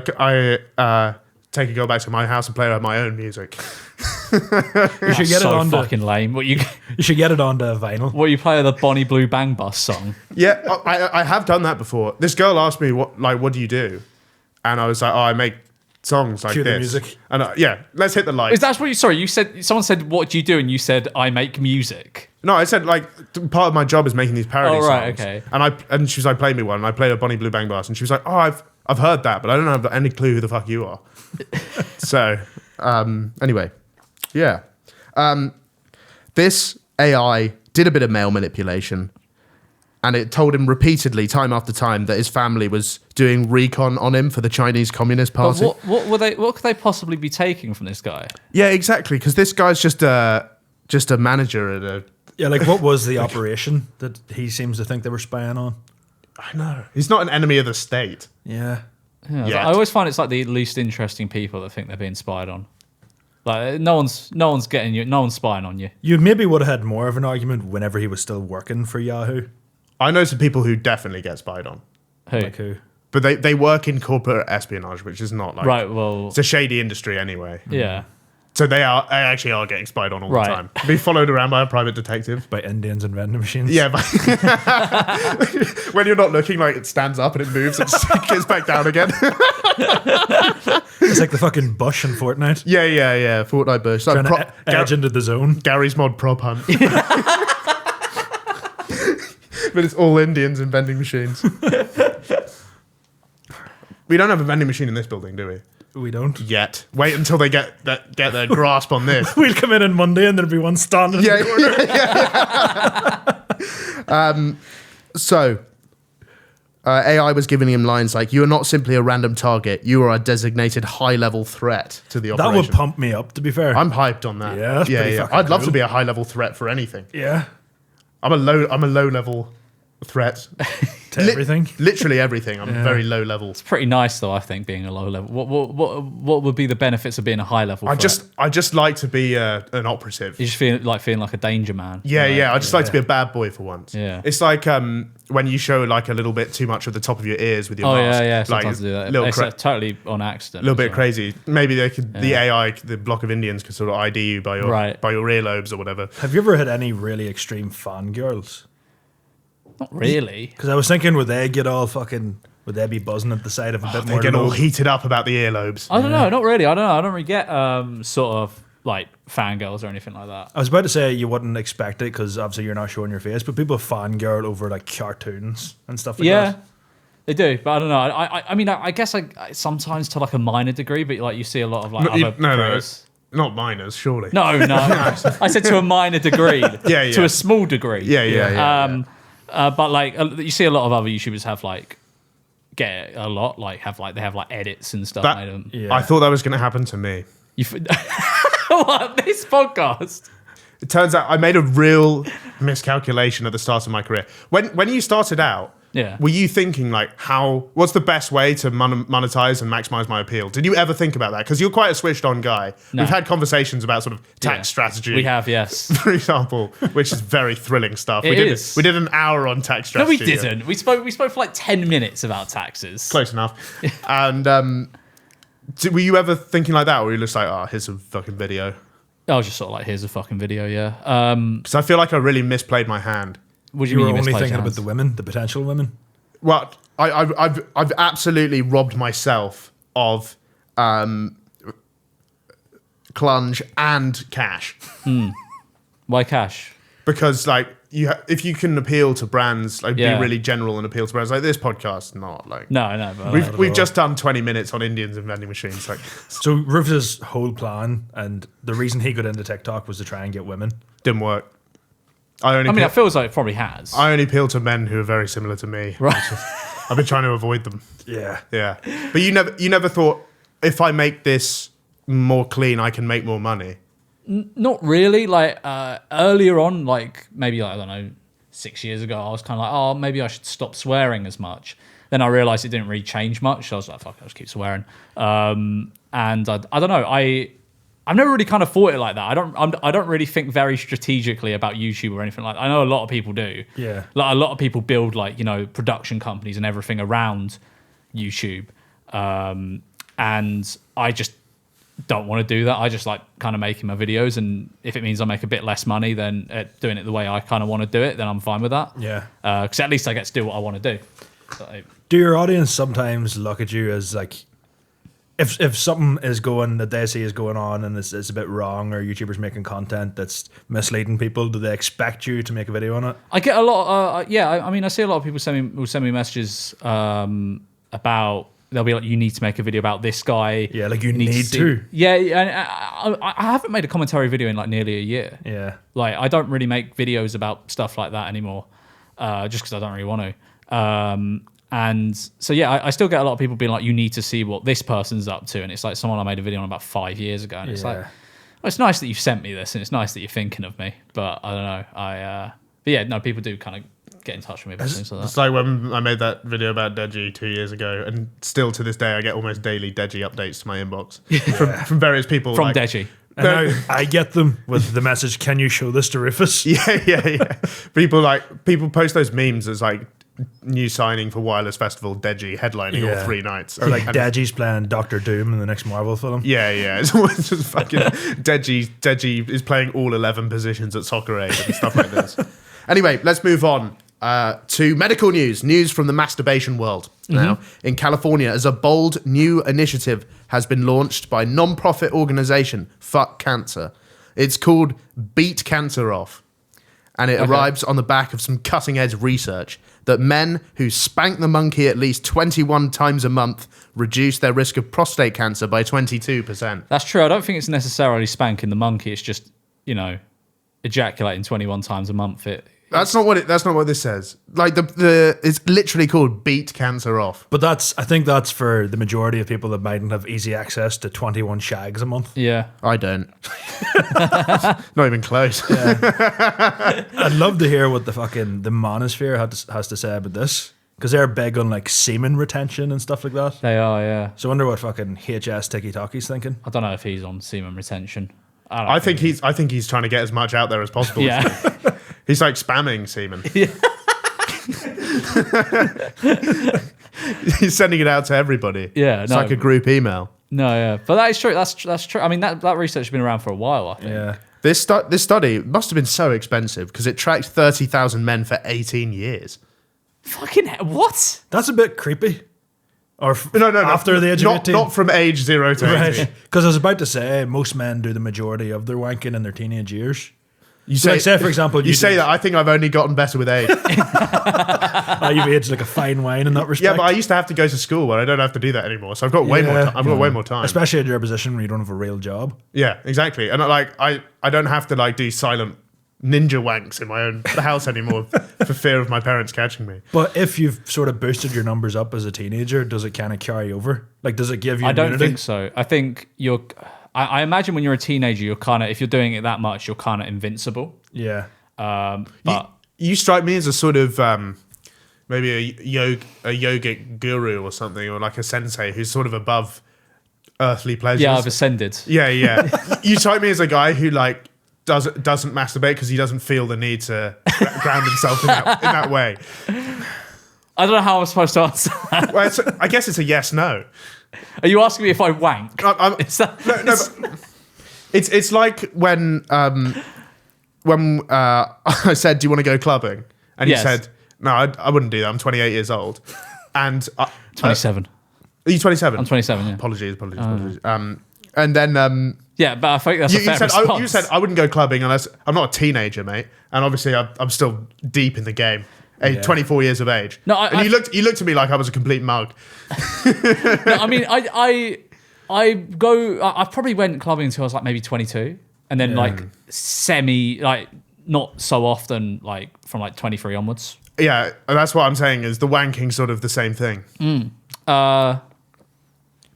take a girl back to my house and play her my own music. You should get it so on fucking lame. You should get it onto vinyl. What you play the Bonnie Blue Bang Bus song? Yeah, I have done that before. This girl asked me what do you do, and I was like, I make songs like Cue the this. music. And let's hit the lights. Is that what you? Sorry, you said someone said what do you do, and you said I make music. No, I said like part of my job is making these parody Oh, right, songs. okay. And she was like, play me one, and I played a Bonnie Blue Bang Bus, and she was like, I've heard that, but I don't have any clue who the fuck you are. So anyway, yeah, this AI did a bit of male manipulation, and it told him repeatedly, time after time, that his family was doing recon on him for the Chinese Communist But Party. what could they possibly be taking from this guy? Yeah, exactly, because this guy's just a manager at a. Yeah, like what was the operation that he seems to think they were spying on? I know. He's not an enemy of the state. Yeah. Yeah, Yet. I always find it's like the least interesting people that think they're being spied on. Like no one's getting you, no one's spying on you. You maybe would have had more of an argument whenever he was still working for Yahoo. I know some people who definitely get spied on, Who? Like who? but they work in corporate espionage, which is not like Right. Well. it's a shady industry anyway. Yeah. So they actually are getting spied on all Right. the time. Be followed around by a private detective. By Indians and vending machines. Yeah, but when you're not looking, like it stands up and it moves and gets back down again. It's like the fucking bush in Fortnite. yeah. Fortnite Bush. Like Trying to edge into the zone. Gary's mod prop hunt. But it's all Indians and vending machines. We don't have a vending machine in this building, do we? We don't. Yet. Wait until they get their grasp on this. We'll come in on Monday and there'll be one standing in the corner. So, AI was giving him lines like, "You are not simply a random target. You are a designated high-level threat to the That operation." would pump me up, to be fair. I'm hyped on that. Yeah, that's pretty fucking I'd love cool. to be a high-level threat for anything. yeah. I'm a low-level threat. To everything. Literally everything. I'm very low level. Pretty nice though, I think, being a low level. What would be the benefits of being a high level? I threat? just like to be an operative. You just feeling like a danger man. Yeah, Like, yeah. I just like to be a bad boy for once. Yeah. It's like when you show like a little bit too much of the top of your ears with your Oh mask. yeah. Like, Sometimes do that. little It's totally on accident. little bit so. crazy. Maybe they could the AI, the block of Indians could sort of ID you by your Right. by your earlobes or whatever. Have you ever had any really extreme fangirls? Not really. Because I was thinking, would they be buzzing at the side of a bit They more? get all load? heated up about the earlobes. I don't know. Not really. I don't know. I don't really get sort of like fangirls or anything like that. I was about to say you wouldn't expect it because obviously you're not showing your face, but people fangirl over like cartoons and stuff like Yeah. that. They do, but I don't know. I mean, I guess I sometimes to like a minor degree, but like you see a lot of like other No, creators. not minors, surely. No. I said to a minor degree. Yeah. To a small degree. Yeah. But like you see a lot of other YouTubers have like get a lot like they have like edits and stuff. made them. Yeah. I thought that was going to happen to me. What, this podcast? It turns out I made a real miscalculation at the start of my career. When you started out, Yeah. were you thinking like what's the best way to monetize and maximize my appeal? Did you ever think about that? Because you're quite a switched on guy. No. We've had conversations about sort of tax Yeah. strategy. We have, yes. for example, which is very thrilling stuff. It we is. did an hour on tax No, we strategy. didn't. We spoke for like 10 minutes about taxes. Close enough. And were you ever thinking like that, or were you just like, oh, here's a fucking video? I was just sort of like, here's a fucking video, yeah. Because I feel like I really misplayed my hand. What do You you were mean? only misplaced thinking about hands? the women, the potential women. Well, I've absolutely robbed myself of Clunge, and Cash. Why Cash? Because like if you can appeal to brands, like Yeah. be really general and appeal to brands, like this podcast, not like No, but we've just done 20 minutes on Indians and vending machines. Like So Rufus's whole plan and the reason he got into TikTok was to try and get women. didn't work. I I mean, it feels like it probably has. I only appeal to men who are very similar to me. Right. I've been trying to avoid them. Yeah. Yeah, but you never thought if I make this more clean, I can make more money. Not really. Like earlier on, like maybe like, I don't know, 6 years ago, I was kind of like, oh, maybe I should stop swearing as much. Then I realized it didn't really change much. So I was like, fuck, I'll just keep swearing. And I don't know. I've never really kind of thought it like that. I don't really think very strategically about YouTube or anything like that. I know a lot of people do. Yeah. Like a lot of people build like, you know, production companies and everything around YouTube. And I just don't want to do that. I just like kind of making my videos, and if it means I make a bit less money than doing it the way I kind of want to do it, then I'm fine with that. Yeah. Because at least I get to do what I want to do. So, Do your audience sometimes look at you as like, if something is going that they see is going on and it's a bit wrong, or YouTubers making content that's misleading people, do they expect you to make a video on it? I get a lot. I mean, I see a lot of people will send me messages about. They'll be like, "You need to make a video about this guy." Yeah, like you need see- to. Yeah, and I haven't made a commentary video in like nearly a year. Yeah. Like I don't really make videos about stuff like that anymore, just because I don't really want to. And so yeah, I still get a lot of people being like, "You need to see what this person's up to," and it's like someone I made a video on about 5 years ago, and it's like, well, it's nice that you've sent me this, and it's nice that you're thinking of me, but I don't know. But yeah, no, people do kind of get in touch with me about things like It's that. like when I made that video about Deji 2 years ago, and still to this day, I get almost daily Deji updates to my inbox from various people. From like, Deji. And now I get them with the message, "Can you show this to Rufus?" Yeah. People post those memes as like new signing for Wireless Festival, Deji headlining all 3 nights. Or like And- Deji's playing Doctor Doom in the next Marvel film. Yeah. It's always just fucking Deji is playing all 11 positions at Soccer Aid and stuff like this. Anyway, let's move on to medical news from the masturbation world. Now, in California, as a bold new initiative has been launched by non-profit organization Fuck Cancer. It's called Beat Cancer Off. And it arrives on the back of some cutting-edge research that men who spank the monkey at least 21 times a month reduce their risk of prostate cancer by 22%. That's true. I don't think it's necessarily spanking the monkey. It's just, you know, ejaculating 21 times a month. That's not what this says. Like the it's literally called Beat Cancer Off. But I think that's for the majority of people that mightn't have easy access to 21 shags a month. Yeah. I don't. Not even close. I'd love to hear what the Manosphere has to say about this, because they're big on like semen retention and stuff like that. They are, yeah. So I wonder what fucking HS Tiki Taki's thinking. I don't know if he's on semen retention. I think he's trying to get as much out there as possible. Yeah. He's like spamming semen. He's sending it out to everybody. Yeah, It's like a group email. No, yeah. But that is true. That's true. I mean, that research has been around for a while, I think. Yeah. This study must have been so expensive because it tracked 30,000 men for 18 years. Fucking hell, what? That's a bit creepy. Or No. after the age of 18. Not from age 0 to 18. Right. Because I was about to say, most men do the majority of their wanking in their teenage years. You So like, say, for example, you say that. I think I've only gotten better with age. you've aged like a fine wine in that respect. Yeah, but I used to have to go to school where I don't have to do that anymore. So I've got way more time. I've got way more time. Especially in your position where you don't have a real job. Yeah, exactly. And I don't have to like do silent ninja wanks in my own house anymore for fear of my parents catching me. But if you've sort of boosted your numbers up as a teenager, does it kind of carry over? Like, does it give you I don't immunity? think so. I think I imagine when you're a teenager, you're kind of, if you're doing it that much, you're kind of invincible. Yeah. But You strike me as a sort of maybe a yogic guru or something, or like a sensei who's sort of above earthly pleasures. yeah, I've ascended. Yeah. You strike me as a guy who like doesn't masturbate because he doesn't feel the need to ground himself in that way. I don't know how I'm supposed to answer that. Well, I guess it's a yes no. Are you asking me if I wank? Is that, No, but it's like when I said, "Do you want to go clubbing?" And Yes. you said, "No, I wouldn't do that. I'm 28 years old." And 27. are you 27? I'm 27, yeah. Apologies. And then Yeah, but I think that's a fair response. You said I wouldn't go clubbing unless I'm not a teenager, mate, and obviously I'm still deep in the game. 24 years of age. No, and you looked at me like I was a complete mug. No, I mean, I probably went clubbing until I was like maybe 22, and then like not so often, like from like 23 onwards. Yeah, and that's what I'm saying is the wanking sort of the same thing.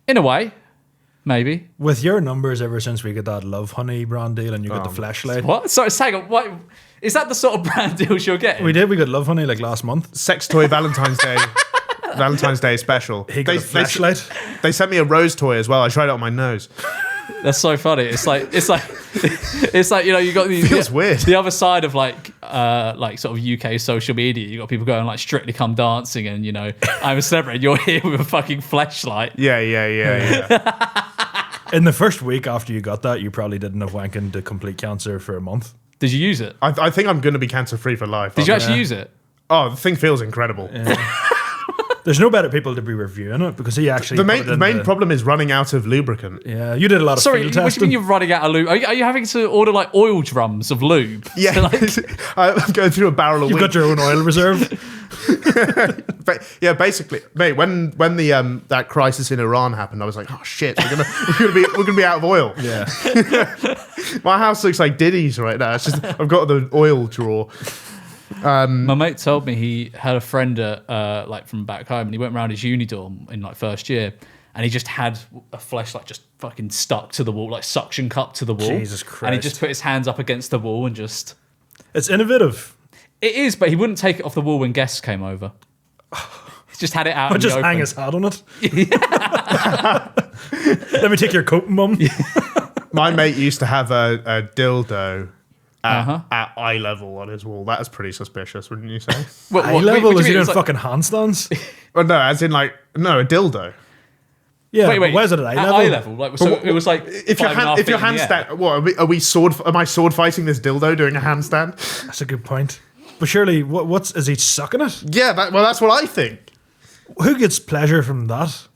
In a way, maybe. With your numbers ever since we got that Love Honey brand deal and you got the flashlight. What? Sorry, hang on. What is that? The sort of brand deals you're getting? We got Love Honey like last month. Sex toy Valentine's Day special. He got a flashlight. They sent me a rose toy as well. I tried it on my nose. That's so funny. It's like you know, you got Feels weird. The other side of like sort of UK social media. You got people going like Strictly Come Dancing, and you know, I'm a celebrity. You're here with a fucking flashlight. Yeah. In the first week after you got that, you probably didn't have wanking to complete cancer for a month. Did you use it? I think I'm going to be cancer free for life. Did you actually use it? Oh, the thing feels incredible. Yeah. There's no better people to be reviewing it because he actually. The main problem is running out of lubricant. Yeah, you did a lot of Sorry, field what do you testing. mean you're running out of lube? Are you having to order like oil drums of lube? Yeah, I'm going through a barrel of You've weed. got your own oil reserve. Yeah, basically, mate. When the that crisis in Iran happened, I was like, oh shit, we're gonna be out of oil. Yeah. My house looks like Diddy's right now. It's just I've got the oil drawer. My mate told me he had a friend like from back home, and he went around his uni dorm in like first year, and he just had a flashlight just fucking stuck to the wall, like suction cup to the wall. Jesus Christ. And he just put his hands up against the wall and just. It's innovative. It is, but he wouldn't take it off the wall when guests came over. He just had it out. But in just the hang open. his hat on it. Let me take your coat, mum. My mate used to have a dildo at eye level on his wall. That is pretty suspicious, wouldn't you say? Eye level? what Is do he you doing mean? It's fucking handstands? Well, no, as in a dildo. Yeah, Wait, but where's it at eye level? Eye level, like so. It was like If your 5.5 feet in the air. handstand, what are we sword? Am I sword fighting this dildo doing a handstand? That's a good point. But surely, is he sucking it? Yeah, that's what I think. Who gets pleasure from that?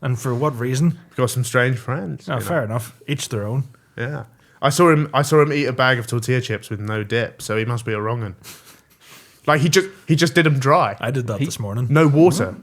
And for what reason? Got some strange friends. Oh, fair enough. Each their own. Yeah, I saw him eat a bag of tortilla chips with no dip, so he must be a wrong'un. Like he just did them dry. I did that this morning. No water.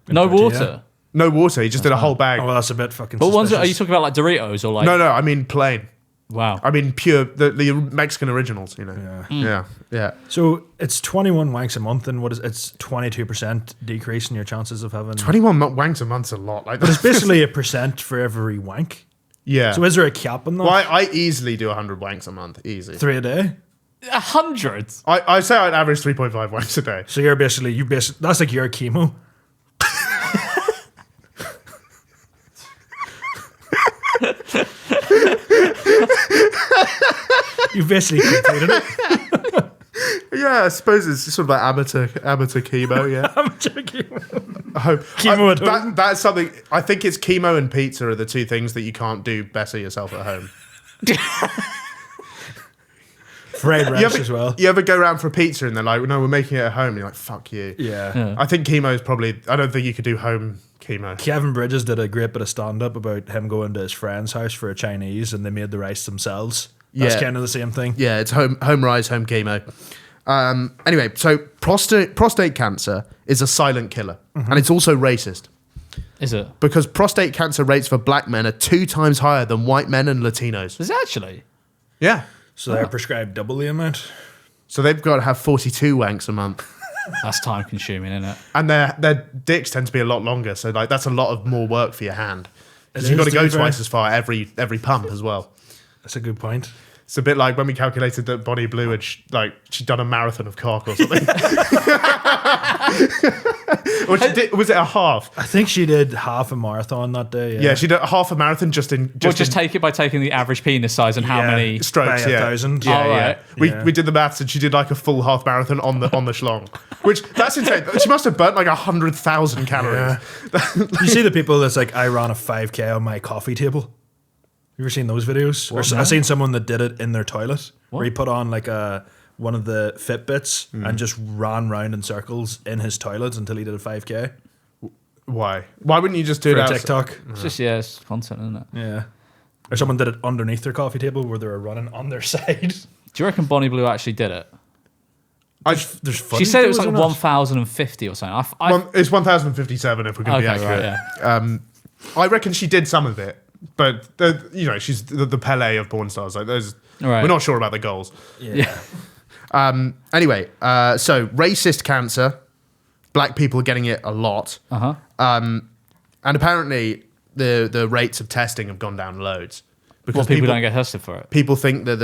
No tortilla. water. No water. He just did a whole bag. Oh, well, that's a bit fucking But ones suspicious. are you talking about like Doritos or like? No, I mean plain. Wow. I mean pure the Mexican originals. You know. Yeah. So it's 21 wanks a month, and it's 22% decrease in your chances of having. 21 wanks a month's a lot. Like But it's basically a percent for every wank. yeah. So is there a cap on that? Well, I easily do 100 wanks a month. Easy. 3 a day. 100. I say I'd average 3.5 wanks a day. So you're basically that's like your chemo. You've basically completed it. Yeah, I suppose it's sort of like amateur chemo. Yeah. Amateur chemo. Chemo at home. That's something. I think it's chemo and pizza are the two things that you can't do better yourself at home. Fried rice as well. You ever go around for a pizza and they're like, "No, we're making it at home." And you're like, "Fuck you." Yeah. I think chemo is probably. I don't think you could do home chemo. Kevin Bridges did a great bit of stand-up about him going to his friend's house for a Chinese, and they made the rice themselves. That's Yeah. kind of the same thing. Yeah, it's home rise, home chemo. Anyway, so prostate cancer is a silent killer, and it's also racist Is it? because prostate cancer rates for black men are 2 times higher than white men and Latinos. Is it actually? Yeah, So they're prescribed double the amount. so they've got to have 42 wanks a month, That's time consuming, isn't it? and their dicks tend to be a lot longer. So like that's a lot of more work for your hand because It you've got is, to to go be fair. twice as far every pump as well. That's a good point. It's a bit like when we calculated that Bonnie Blue had she'd done a marathon of cock or something. Or she did, was it a half? I think she did half a marathon that day. Yeah, she did a half a marathon just Or just take it by taking the average penis size and how many. strokes. by Yeah, 1,000. Yeah, Oh, yeah. right. We did the maths and she did like a full half marathon on the schlong, which that's insane. She must have burnt like 100,000 calories. You see the people that's like, I ran a 5K on my coffee table. You ever seen those videos? I've seen someone that did it in their toilet, where he put on like one of the Fitbits and just ran round in circles in his toilet until he did a 5K Why? Why wouldn't you just do for it a outside? TikTok. It's just, it's content, isn't it? Yeah. Or someone did it underneath their coffee table where they were running on their side. Do you reckon Bonnie Blue actually did it? There's She said it was like 1,050 or something. It's 1,057 if we're going to be accurate. Right, yeah. I reckon she did some of it, but she's the Pele of porn stars. Like, Right. we're not sure about the goals. Yeah. Anyway, so racist cancer, black people are getting it a lot, and apparently the rates of testing have gone down loads because People don't get tested for it. People think that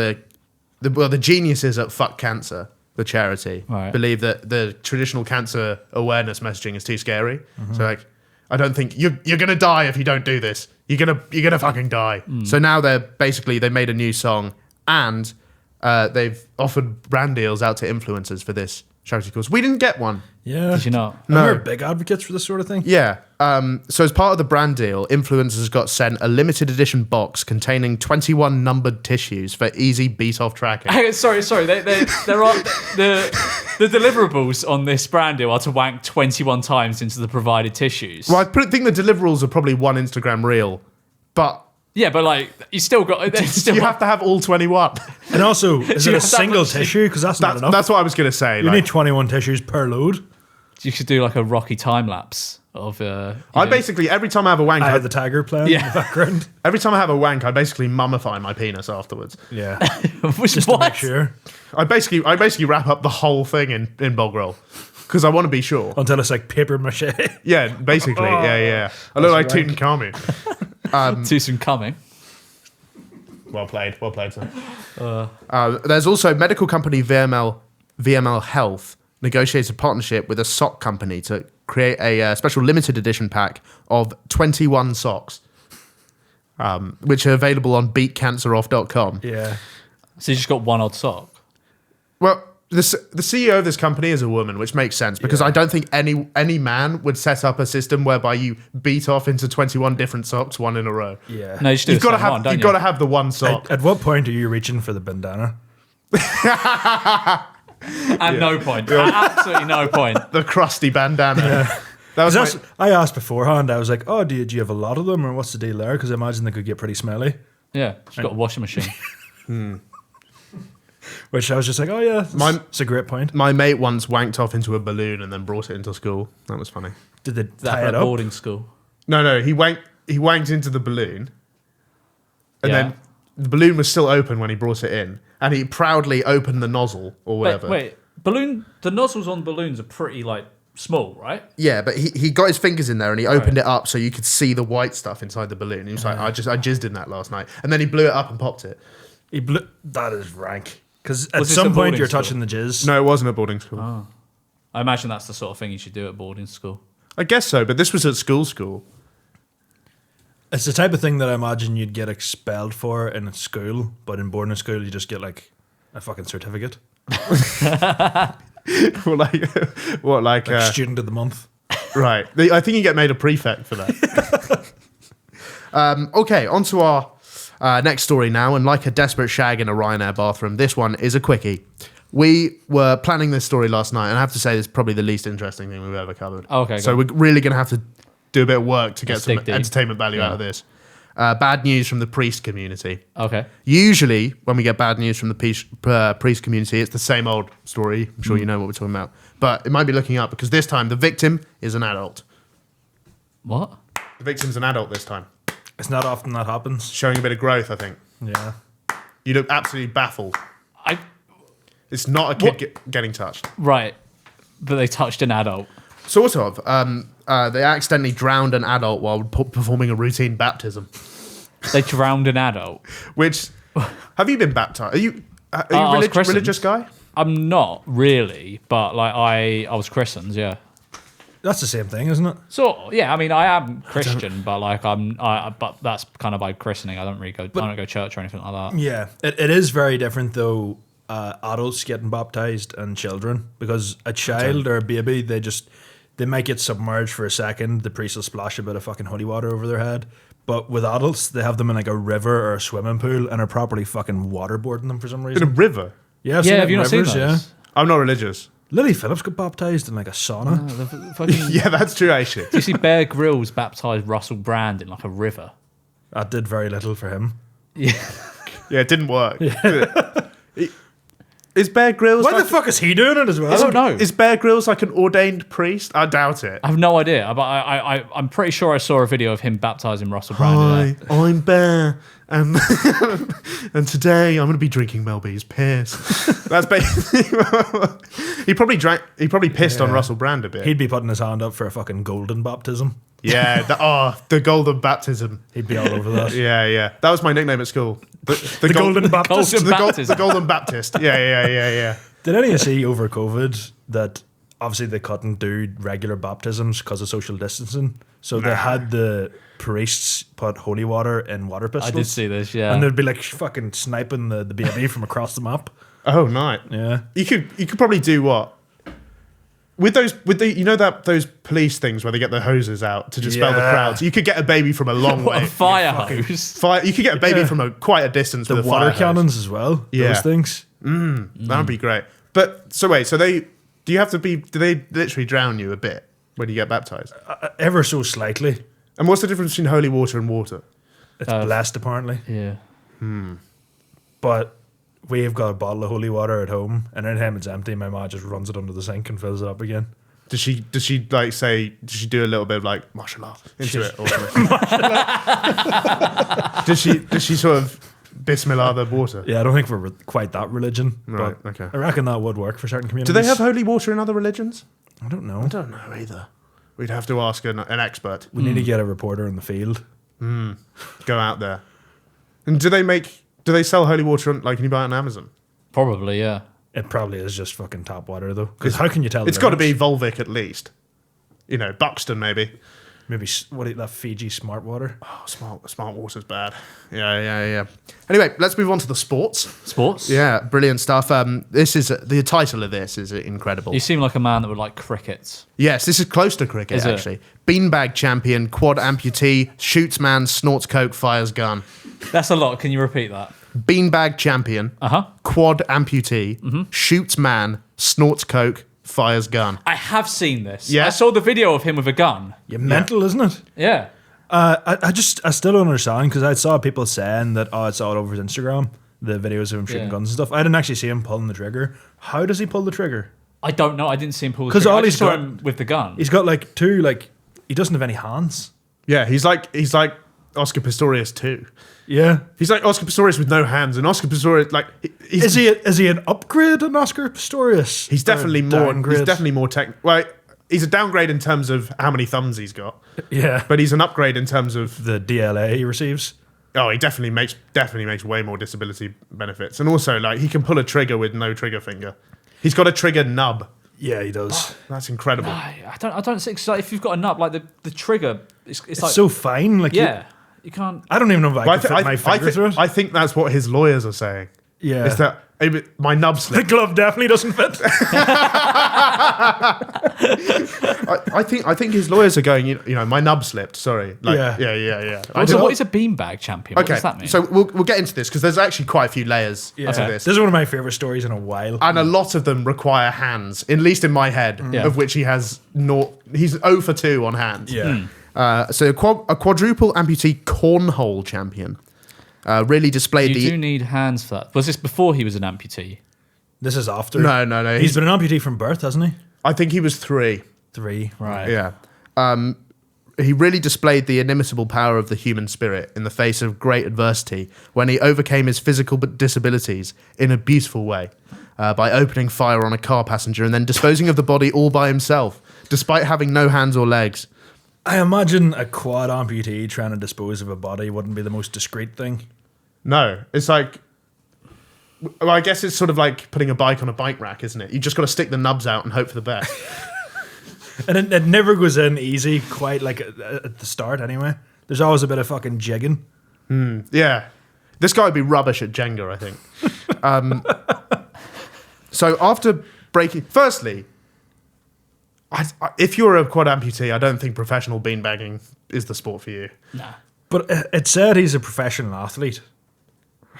the geniuses at Fuck Cancer, the charity, Right. believe that the traditional cancer awareness messaging is too scary. So like, I don't think you're gonna die if you don't do this. You're gonna fucking die. So now they made a new song and they've offered brand deals out to influencers for this charity cause. We didn't get one. Yeah. Did you not? No. We're big advocates for this sort of thing. Yeah. So as part of the brand deal, influencers got sent a limited edition box containing 21 numbered tissues for easy beat-off tracking. Sorry. There are the deliverables on this brand deal are to wank 21 times into the provided tissues. Well, I think the deliverables are probably one Instagram reel, but Yeah, but like you still got. you have to have all 21. And also, is it You a have that single much- tissue? Because that's not enough. That's what I was going to say. You like, need 21 tissues per load. You should do like a Rocky time lapse of. basically, every time I have a wank, I had the tiger playing in the background. every time I have a wank, I basically mummify my penis afterwards. Yeah. Which Just to make sure. I basically wrap up the whole thing in bog roll because I want to be sure. Until it's like paper mache. Yeah, basically. Yeah. I look like Tutankhamun. Too coming. Well played, sir. There's also medical company VML Health negotiates a partnership with a sock company to create a special limited edition pack of 21 socks, which are available on beatcanceroff.com. Yeah. So you just got one odd sock. Well, the CEO of this company is a woman, which makes sense because I don't think any man would set up a system whereby you beat off into 21 different socks, one in a row. Yeah. No, you should do You've got to the same one, have don't you've you? got to have the one sock. At what point are you reaching for the bandana? At no point. At absolutely no point. The crusty bandana. That was That's, I asked beforehand, I was like, oh, do you have a lot of them or what's the deal there? Because I imagine they could get pretty smelly. Yeah, she's got a washing machine. Which I was just like, oh yeah, it's a great point. my mate once wanked off into a balloon and then brought it into school. That was funny. Did they That tie for it a up? boarding school. No, he wanked into the balloon, and Yeah. then the balloon was still open when he brought it in, and he proudly opened the nozzle or whatever. Wait, balloon. The nozzles on balloons are pretty like small, right? Yeah, but he got his fingers in there and he opened it up so you could see the white stuff inside the balloon. He was like, I jizzed in that last night, and then he blew it up and popped it. That is rank. Because at Was this some a point boarding you're school? touching the jizz. No, it wasn't a boarding school. I imagine that's the sort of thing you should do at boarding school. I guess so, but this was at school. It's the type of thing that I imagine you'd get expelled for in a school, but in boarding school you just get like a fucking certificate. Like Student of the month. right. I think you get made a prefect for that. Okay, on to our next story now. And like a desperate shag in a Ryanair bathroom, this one is a quickie. We were planning this story last night, and I have to say this is probably the least interesting thing we've ever covered. Okay, So good. we're really going to have to do a bit of work to get Let's some dig deep. entertainment value out of this. Bad news from the priest community. Okay. Usually, when we get bad news from the priest community, it's the same old story. I'm sure you know what we're talking about. But it might be looking up because this time the victim is an adult. What? The victim's an adult this time. It's not often that happens. Showing a bit of growth, I think. Yeah. You look absolutely baffled. I It's not a kid getting touched. right, but they touched an adult. Sort of. They accidentally drowned an adult while performing a routine baptism. They drowned an adult. Which, have you been baptized? Are you I was christened. religious guy? I'm not really, but like I was christened. Yeah. That's the same thing, isn't it? So yeah, I mean I am Christian, but like but that's kind of by christening. I don't go to church or anything like that. Yeah. It is very different though. Adults getting baptized and children, because a child or a baby, they might get submerged for a second. The priest will splash a bit of fucking holy water over their head. But with adults, they have them in like a river or a swimming pool and are properly fucking waterboarding them for some In a reason. river? Yeah, I've Yeah, seen have it you in not seen rivers, those? I'm not religious. Lily Phillips got baptized in like a sauna. The fucking, Yeah, that's true, actually. do you see Bear Grylls baptise Russell Brand in like a river? That did very little for him. Yeah. Yeah, it didn't work. Is Bear Grylls Why like, the fuck is he doing it as well? I don't know. Is Bear Grylls like an ordained priest? I doubt it. I have no idea, but I'm pretty sure I saw a video of him baptizing Russell Brand. Hi, I'm Bear, and and today I'm going to be drinking Melby's piss. That's basically. He probably pissed on Russell Brand a bit. He'd be putting his hand up for a fucking golden baptism. Yeah, the golden baptism. He'd be all over that. Yeah. That was my nickname at school. The Golden Baptist. Golden Baptist. The Golden Baptist. Yeah. Did any of you see over COVID that obviously they couldn't do regular baptisms because of social distancing? So they had the priests put holy water in water pistols. I did see this, yeah. And they'd be like fucking sniping the baby from across the map. Oh, nice. Yeah. You could probably do what? With those police things where they get the hoses out to dispel the Yeah. crowds. You could get a baby from a long What way. a fire hose. You could get a baby from quite a distance The with a water fire hose. cannons as well. Yeah. Those things. That would be great. But so wait, do they literally drown you a bit when you get baptized? Ever so slightly. And what's the difference between holy water and water? It's blessed apparently. Yeah. But we've got a bottle of holy water at home, and anytime it's empty, my mom just runs it under the sink and fills it up again. Does she like say? Does she do a little bit of like mashallah into it? Or does she sort of bismillah the water? Yeah, I don't think we're quite that religion. Right, But okay. I reckon that would work for certain Do communities. they have holy water in other religions? I don't know. I don't know either. We'd have to ask an expert. We need to get a reporter in the field. Go out there. And do they sell holy water like can you buy it on Amazon? Probably, yeah. It probably is just fucking tap water though. Because how can you tell? It's got to be Volvic at least. Buxton maybe. maybe that Fiji smart water. Oh, smart water's bad. Yeah. Anyway, let's move on to the sports. Sports? Yeah, brilliant stuff. This is the title of this is incredible. You seem like a man that would like cricket. Yes, this is close to cricket Is it? actually. Beanbag champion, quad amputee, shoots man, snorts coke, fires gun. That's a lot. Can you repeat that? Beanbag champion, quad amputee, shoots man, snorts coke, fires gun. I have seen this. Yeah? I saw the video of him with a gun. You're mental, isn't it? Yeah. I still don't understand because I saw people saying that it's all over his Instagram, the videos of him shooting Yeah. guns and stuff. I didn't actually see him pulling the trigger. How does he pull the trigger? I don't know. I didn't see him pull the 'Cause trigger. all I just he's saw got- him with the gun. He's got like two, he doesn't have any hands. Yeah, he's like Oscar Pistorius too. Yeah. He's like Oscar Pistorius with no hands, and Oscar Pistorius Is he an upgrade on Oscar Pistorius? He's definitely Or a more. downgrade? He's definitely more tech. Well, he's a downgrade in terms of how many thumbs he's got, Yeah. but he's an upgrade in terms of The DLA he receives. he definitely makes way more disability benefits, and also he can pull a trigger with no trigger finger. He's got a trigger nub. Yeah, he does. That's incredible. I don't see. 'Cause, if you've got a nub, the trigger, it's It's like so fine. you can't. I don't even know if I But can fit my finger through it. I think that's what his lawyers are saying. Yeah. Is that my nub The slipped? glove definitely doesn't fit. I think his lawyers are going. My nub slipped. Sorry. Yeah. So what is a beanbag champion? What Okay, does that mean? so we'll get into this because there's actually quite a few layers to Okay. this. This is one of my favorite stories in a while. And a lot of them require hands, at least in my head, Yeah. of which he has he's 0 for 2 on hands. Yeah. So a quadruple amputee cornhole champion really displayed you do need hands for that. Was this before he was an amputee? This is after. No. He's been an amputee from birth, hasn't he? I think he was 3. 3. Right. Yeah. He really displayed the inimitable power of the human spirit in the face of great adversity when he overcame his physical disabilities in a beautiful way by opening fire on a car passenger and then disposing of the body all by himself, despite having no hands or legs. I imagine a quad amputee trying to dispose of a body wouldn't be the most discreet thing. No, it's like... Well, I guess it's sort of like putting a bike on a bike rack, isn't it? You just got to stick the nubs out and hope for the best. And it never goes in easy, quite like at the start anyway. There's always a bit of fucking jigging. Yeah. This guy would be rubbish at Jenga, I think. So after breaking... Firstly, if you're a quad amputee, I don't think professional beanbagging is the sport for you. Nah. But it said he's a professional athlete.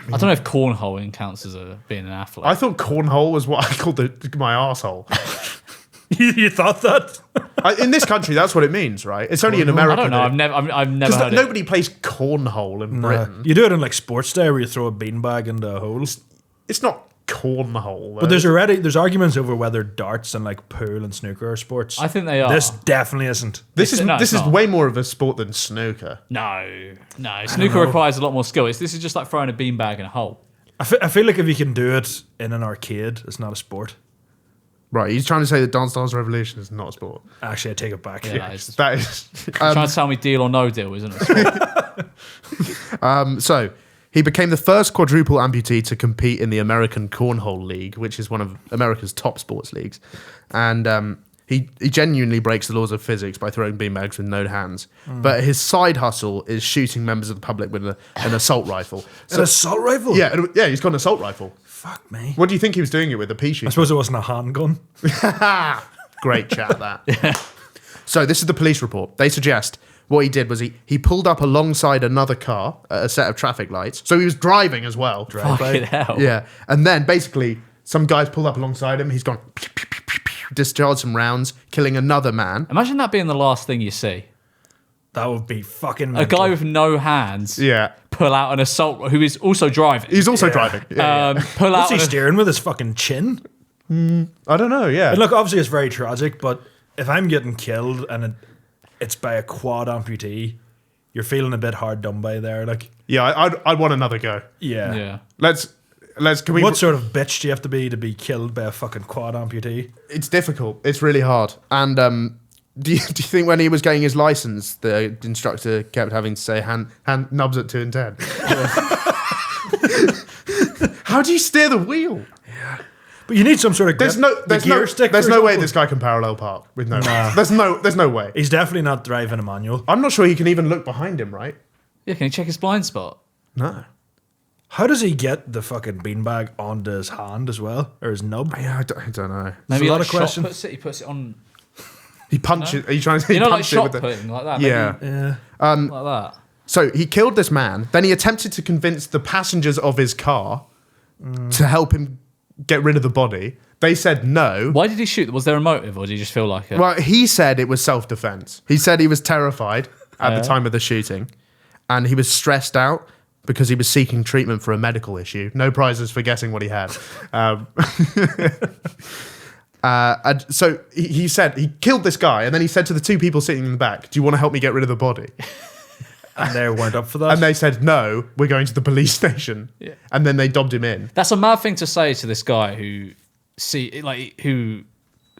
I don't know if cornholing counts as being an athlete. I thought cornhole was what I called my arsehole. You thought that? In this country, that's what it means, right? It's only in America. I don't know. I've never heard it. Nobody plays cornhole in Britain. You do it in like sports day where you throw a beanbag into a hole. It's not cornhole. But there's arguments over whether darts and like pool and snooker are sports. I think they are. This definitely isn't. This is it's not. way more of a sport than snooker. No. Snooker requires a lot more skill. This is just like throwing a beanbag in a hole. I feel like if you can do it in an arcade, it's not a sport. Right, he's trying to say that Dance Dance Revolution is not a sport. Actually, I take it back. Yeah, That is. trying to tell me deal or no deal, isn't it? So he became the first quadruple amputee to compete in the American Cornhole League, which is one of America's top sports leagues, and he genuinely breaks the laws of physics by throwing beanbags with no hands. But his side hustle is shooting members of the public with an assault rifle. An assault rifle? Yeah, he's got an assault rifle. Fuck me. What do you think he was doing it with? A pea shooter? I suppose it wasn't a handgun. Great chat, that. So this is the police report. They suggest what he did was he pulled up alongside another car at a set of traffic lights. So he was driving as well. Fucking hell. Yeah. And then basically some guys pulled up alongside him. He's gone, pew, pew, pew, pew, pew, discharged some rounds, killing another man. Imagine that being the last thing you see. That would be fucking A mental. guy with no hands Yeah. pull out an assault, who is also driving. He's also driving. Yeah, Pull What's out he steering with? His fucking chin? I don't know, yeah. And look, obviously it's very tragic, but if I'm getting killed and it's by a quad amputee, you're feeling a bit hard done by there. Like, Yeah, I'd want another go. yeah. Yeah. Can we... What sort of bitch do you have to be killed by a fucking quad amputee? It's difficult. It's really hard. And do you think when he was getting his license, the instructor kept having to say hand nubs at 2 and 10? How do you steer the wheel? But you need some sort of grip. There's no way this guy can parallel park with no. There's no way. He's definitely not driving a manual. I'm not sure he can even look behind him, right? Yeah, can you check his blind spot? No. How does he get the fucking beanbag onto his hand as well? Or his nub? Yeah, I don't know. Maybe a lot like of questions. He puts it on, He punches. Are you trying to say you he know, like punched it shot with the... putting, like that. Yeah. Yeah. Maybe like that. So he killed this man. Then he attempted to convince the passengers of his car to help him get rid of the body. They said no. Why did he shoot? Was there a motive, or did he just feel like it? Well, he said it was self-defense. He said he was terrified at the time of the shooting, and he was stressed out because he was seeking treatment for a medical issue. No prizes for guessing what he had. And so he said he killed this guy, and then he said to the two people sitting in the back, "Do you want to help me get rid of the body?" And they weren't up for that. And they said, "No, we're going to the police station." Yeah. And then they dobbed him in. That's a mad thing to say to this guy who who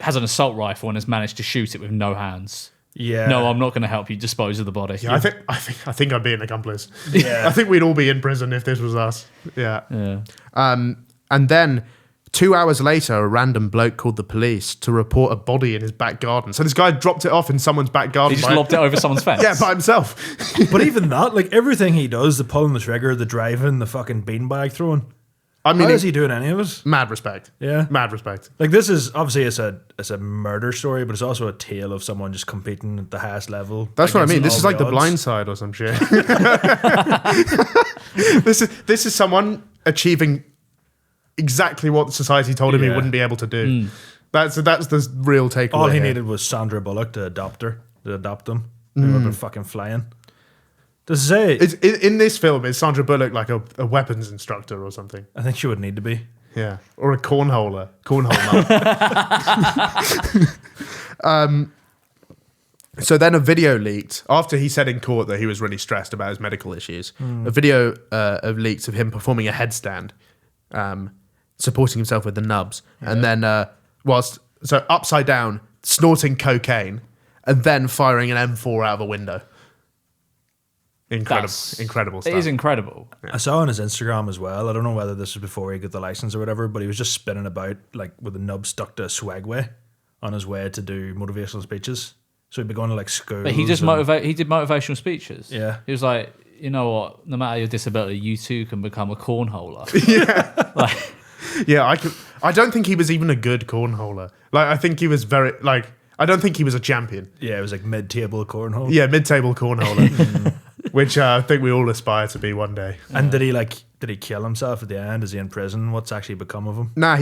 has an assault rifle and has managed to shoot it with no hands. Yeah. No, I'm not going to help you dispose of the body. Yeah, I think I'd be an accomplice. Yeah. I think we'd all be in prison if this was us. Yeah. Yeah. And then 2 hours later, a random bloke called the police to report a body in his back garden. So this guy dropped it off in someone's back garden. He just lobbed it over someone's fence. Yeah, by himself. But even that, like everything he does, the pulling the trigger, the driving, the fucking beanbag throwing. I mean, How is he doing any of it? mad respect. Yeah. Mad respect. Like this is obviously it's a murder story, but it's also a tale of someone just competing at the highest level. That's what I against mean. This all is like The odds. Blind Side or some shit. This is someone achieving exactly what society told him he Yeah. wouldn't be able to do. That's the real takeaway. All he here. needed was Sandra Bullock to adopt him. They would have been fucking flying. Does it say? In this film, is Sandra Bullock like a weapons instructor or something? I think she would need to be. Yeah, or a cornhole mum. So then a video leaked after he said in court that he was really stressed about his medical issues. A video of leaked of him performing a headstand, supporting himself with the nubs, and then so upside down, snorting cocaine, and then firing an M4 out of a window. Incredible stuff. It is incredible. I saw on his Instagram as well. I don't know whether this was before he got the license or whatever, but he was just spinning about like with a nub stuck to a swagway on his way to do motivational speeches. So he'd be going to like schools. But he just and- He did motivational speeches. Yeah. He was like, you know what? No matter your disability, you too can become a cornholer. Yeah, I don't think he was even a good cornholer. Like, I think he was I don't think he was a champion. Yeah, it was like mid-table cornhole. Yeah, mid-table cornholer, which I think we all aspire to be one day. And did he kill himself at the end? Is he in prison? What's actually become of him? Nah,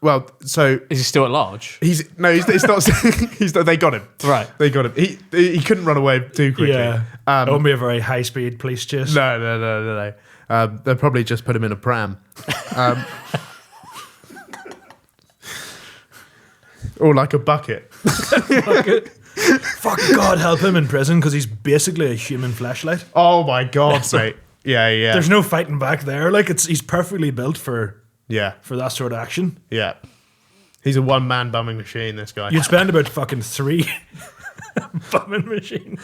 Well, so Is he still at large? he's not. He's not. They got him. Right. They got him. He couldn't run away too quickly. Yeah. It won't be a very high speed police chase. No. They'll probably just put him in a pram. Or like a bucket. Fuck God help him in prison because he's basically a human fleshlight. Oh my God, mate. Yeah. There's no fighting back there. Like he's perfectly built for that sort of action. Yeah. He's a one-man bumming machine, this guy. You'd spend about fucking 3 bumming machine.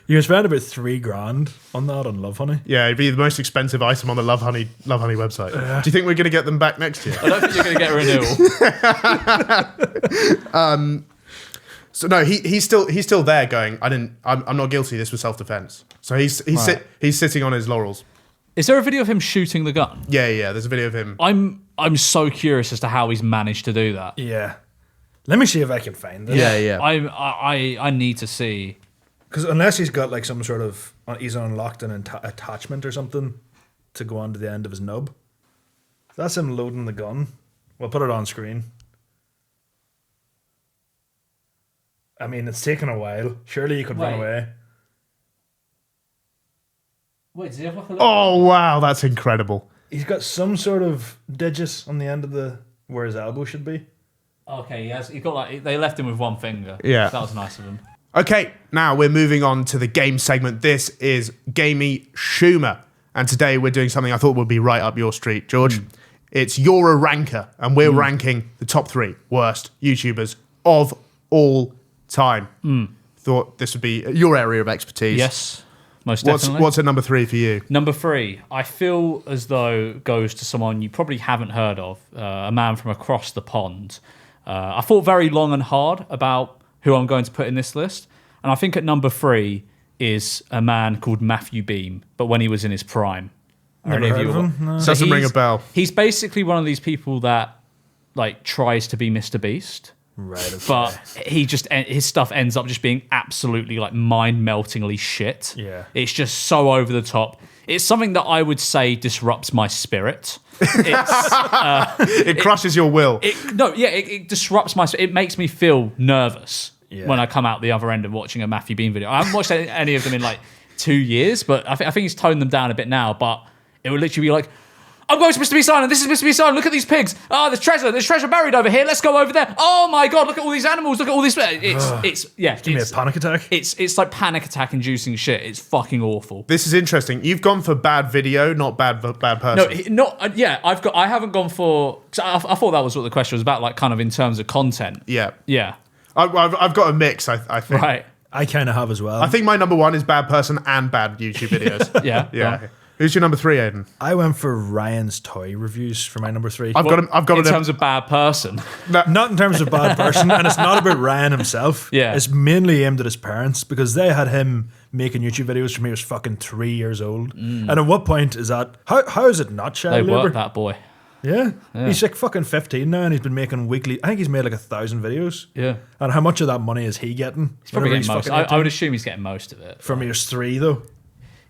You'd spend about $3,000 on that on Love Honey. Yeah, it'd be the most expensive item on the Love Honey website. Do you think we're going to get them back next year? I don't think you're going to get a renewal. So no, he's still there going, I'm not guilty, this was self-defense. So he's sitting on his laurels. Is there a video of him shooting the gun? Yeah, there's a video of him. I'm so curious as to how he's managed to do that. Yeah. Let me see if I can find this. Yeah. I need to see. Because unless he's got like some sort of, he's unlocked an attachment or something to go onto the end of his nub. That's him loading the gun. We'll put it on screen. I mean, it's taken a while. Surely you could run away. Wait, does he have like a Oh wow, that's incredible. He's got some sort of digits on the end of where his elbow should be. Okay, he has. He got like they left him with one finger. Yeah. That was nice of him. Okay, now we're moving on to the game segment. This is Gamey Schumer. And today we're doing something I thought would be right up your street, George. It's You're a Ranker, and we're ranking the top 3 worst YouTubers of all time. Thought this would be your area of expertise. Yes, most definitely. What's at number 3 for you? Number 3, I feel as though goes to someone you probably haven't heard of, a man from across the pond. I thought very long and hard about who I'm going to put in this list, and I think at number 3 is a man called Matthew Beam, but when he was in his prime. Never heard of him, no. So Doesn't ring a bell. He's basically one of these people that like tries to be MrBeast. Right, okay. But his stuff ends up just being absolutely like mind-meltingly shit. Yeah. It's just so over the top. It's something that I would say disrupts my spirit. It crushes your will. It disrupts my spirit. It makes me feel nervous Yeah. when I come out the other end of watching a Matthew Bean video. I haven't watched any of them in like 2 years, but I think he's toned them down a bit now, but it would literally be like, I'm going to MrBeast Island. This is MrBeast Island. Look at these pigs. Oh, there's treasure buried over here. Let's go over there. Oh my God, look at all these animals. Look at all these. Give me a panic attack. It's like panic attack inducing shit. It's fucking awful. This is interesting. You've gone for bad video, not bad person. I haven't gone for. I thought that was what the question was about, like kind of in terms of content. Yeah. Yeah. I've got a mix, I think. Right. I kind of have as well. I think my number 1 is bad person and bad YouTube videos. Yeah. Yeah. Who's your number 3, Aidan? I went for Ryan's toy reviews for my number 3. I've got in terms of bad person. Not in terms of bad person, and it's not about Ryan himself. Yeah. It's mainly aimed at his parents because they had him making YouTube videos from he was fucking 3 years old. And at what point is that? How is it not They child labor? worked that boy. Yeah. He's like fucking 15 now and he's been making weekly. I think he's made like 1,000 videos. Yeah. And how much of that money is he getting? He's probably whenever getting most. fucking I would assume he's getting most of it. from years 3 though.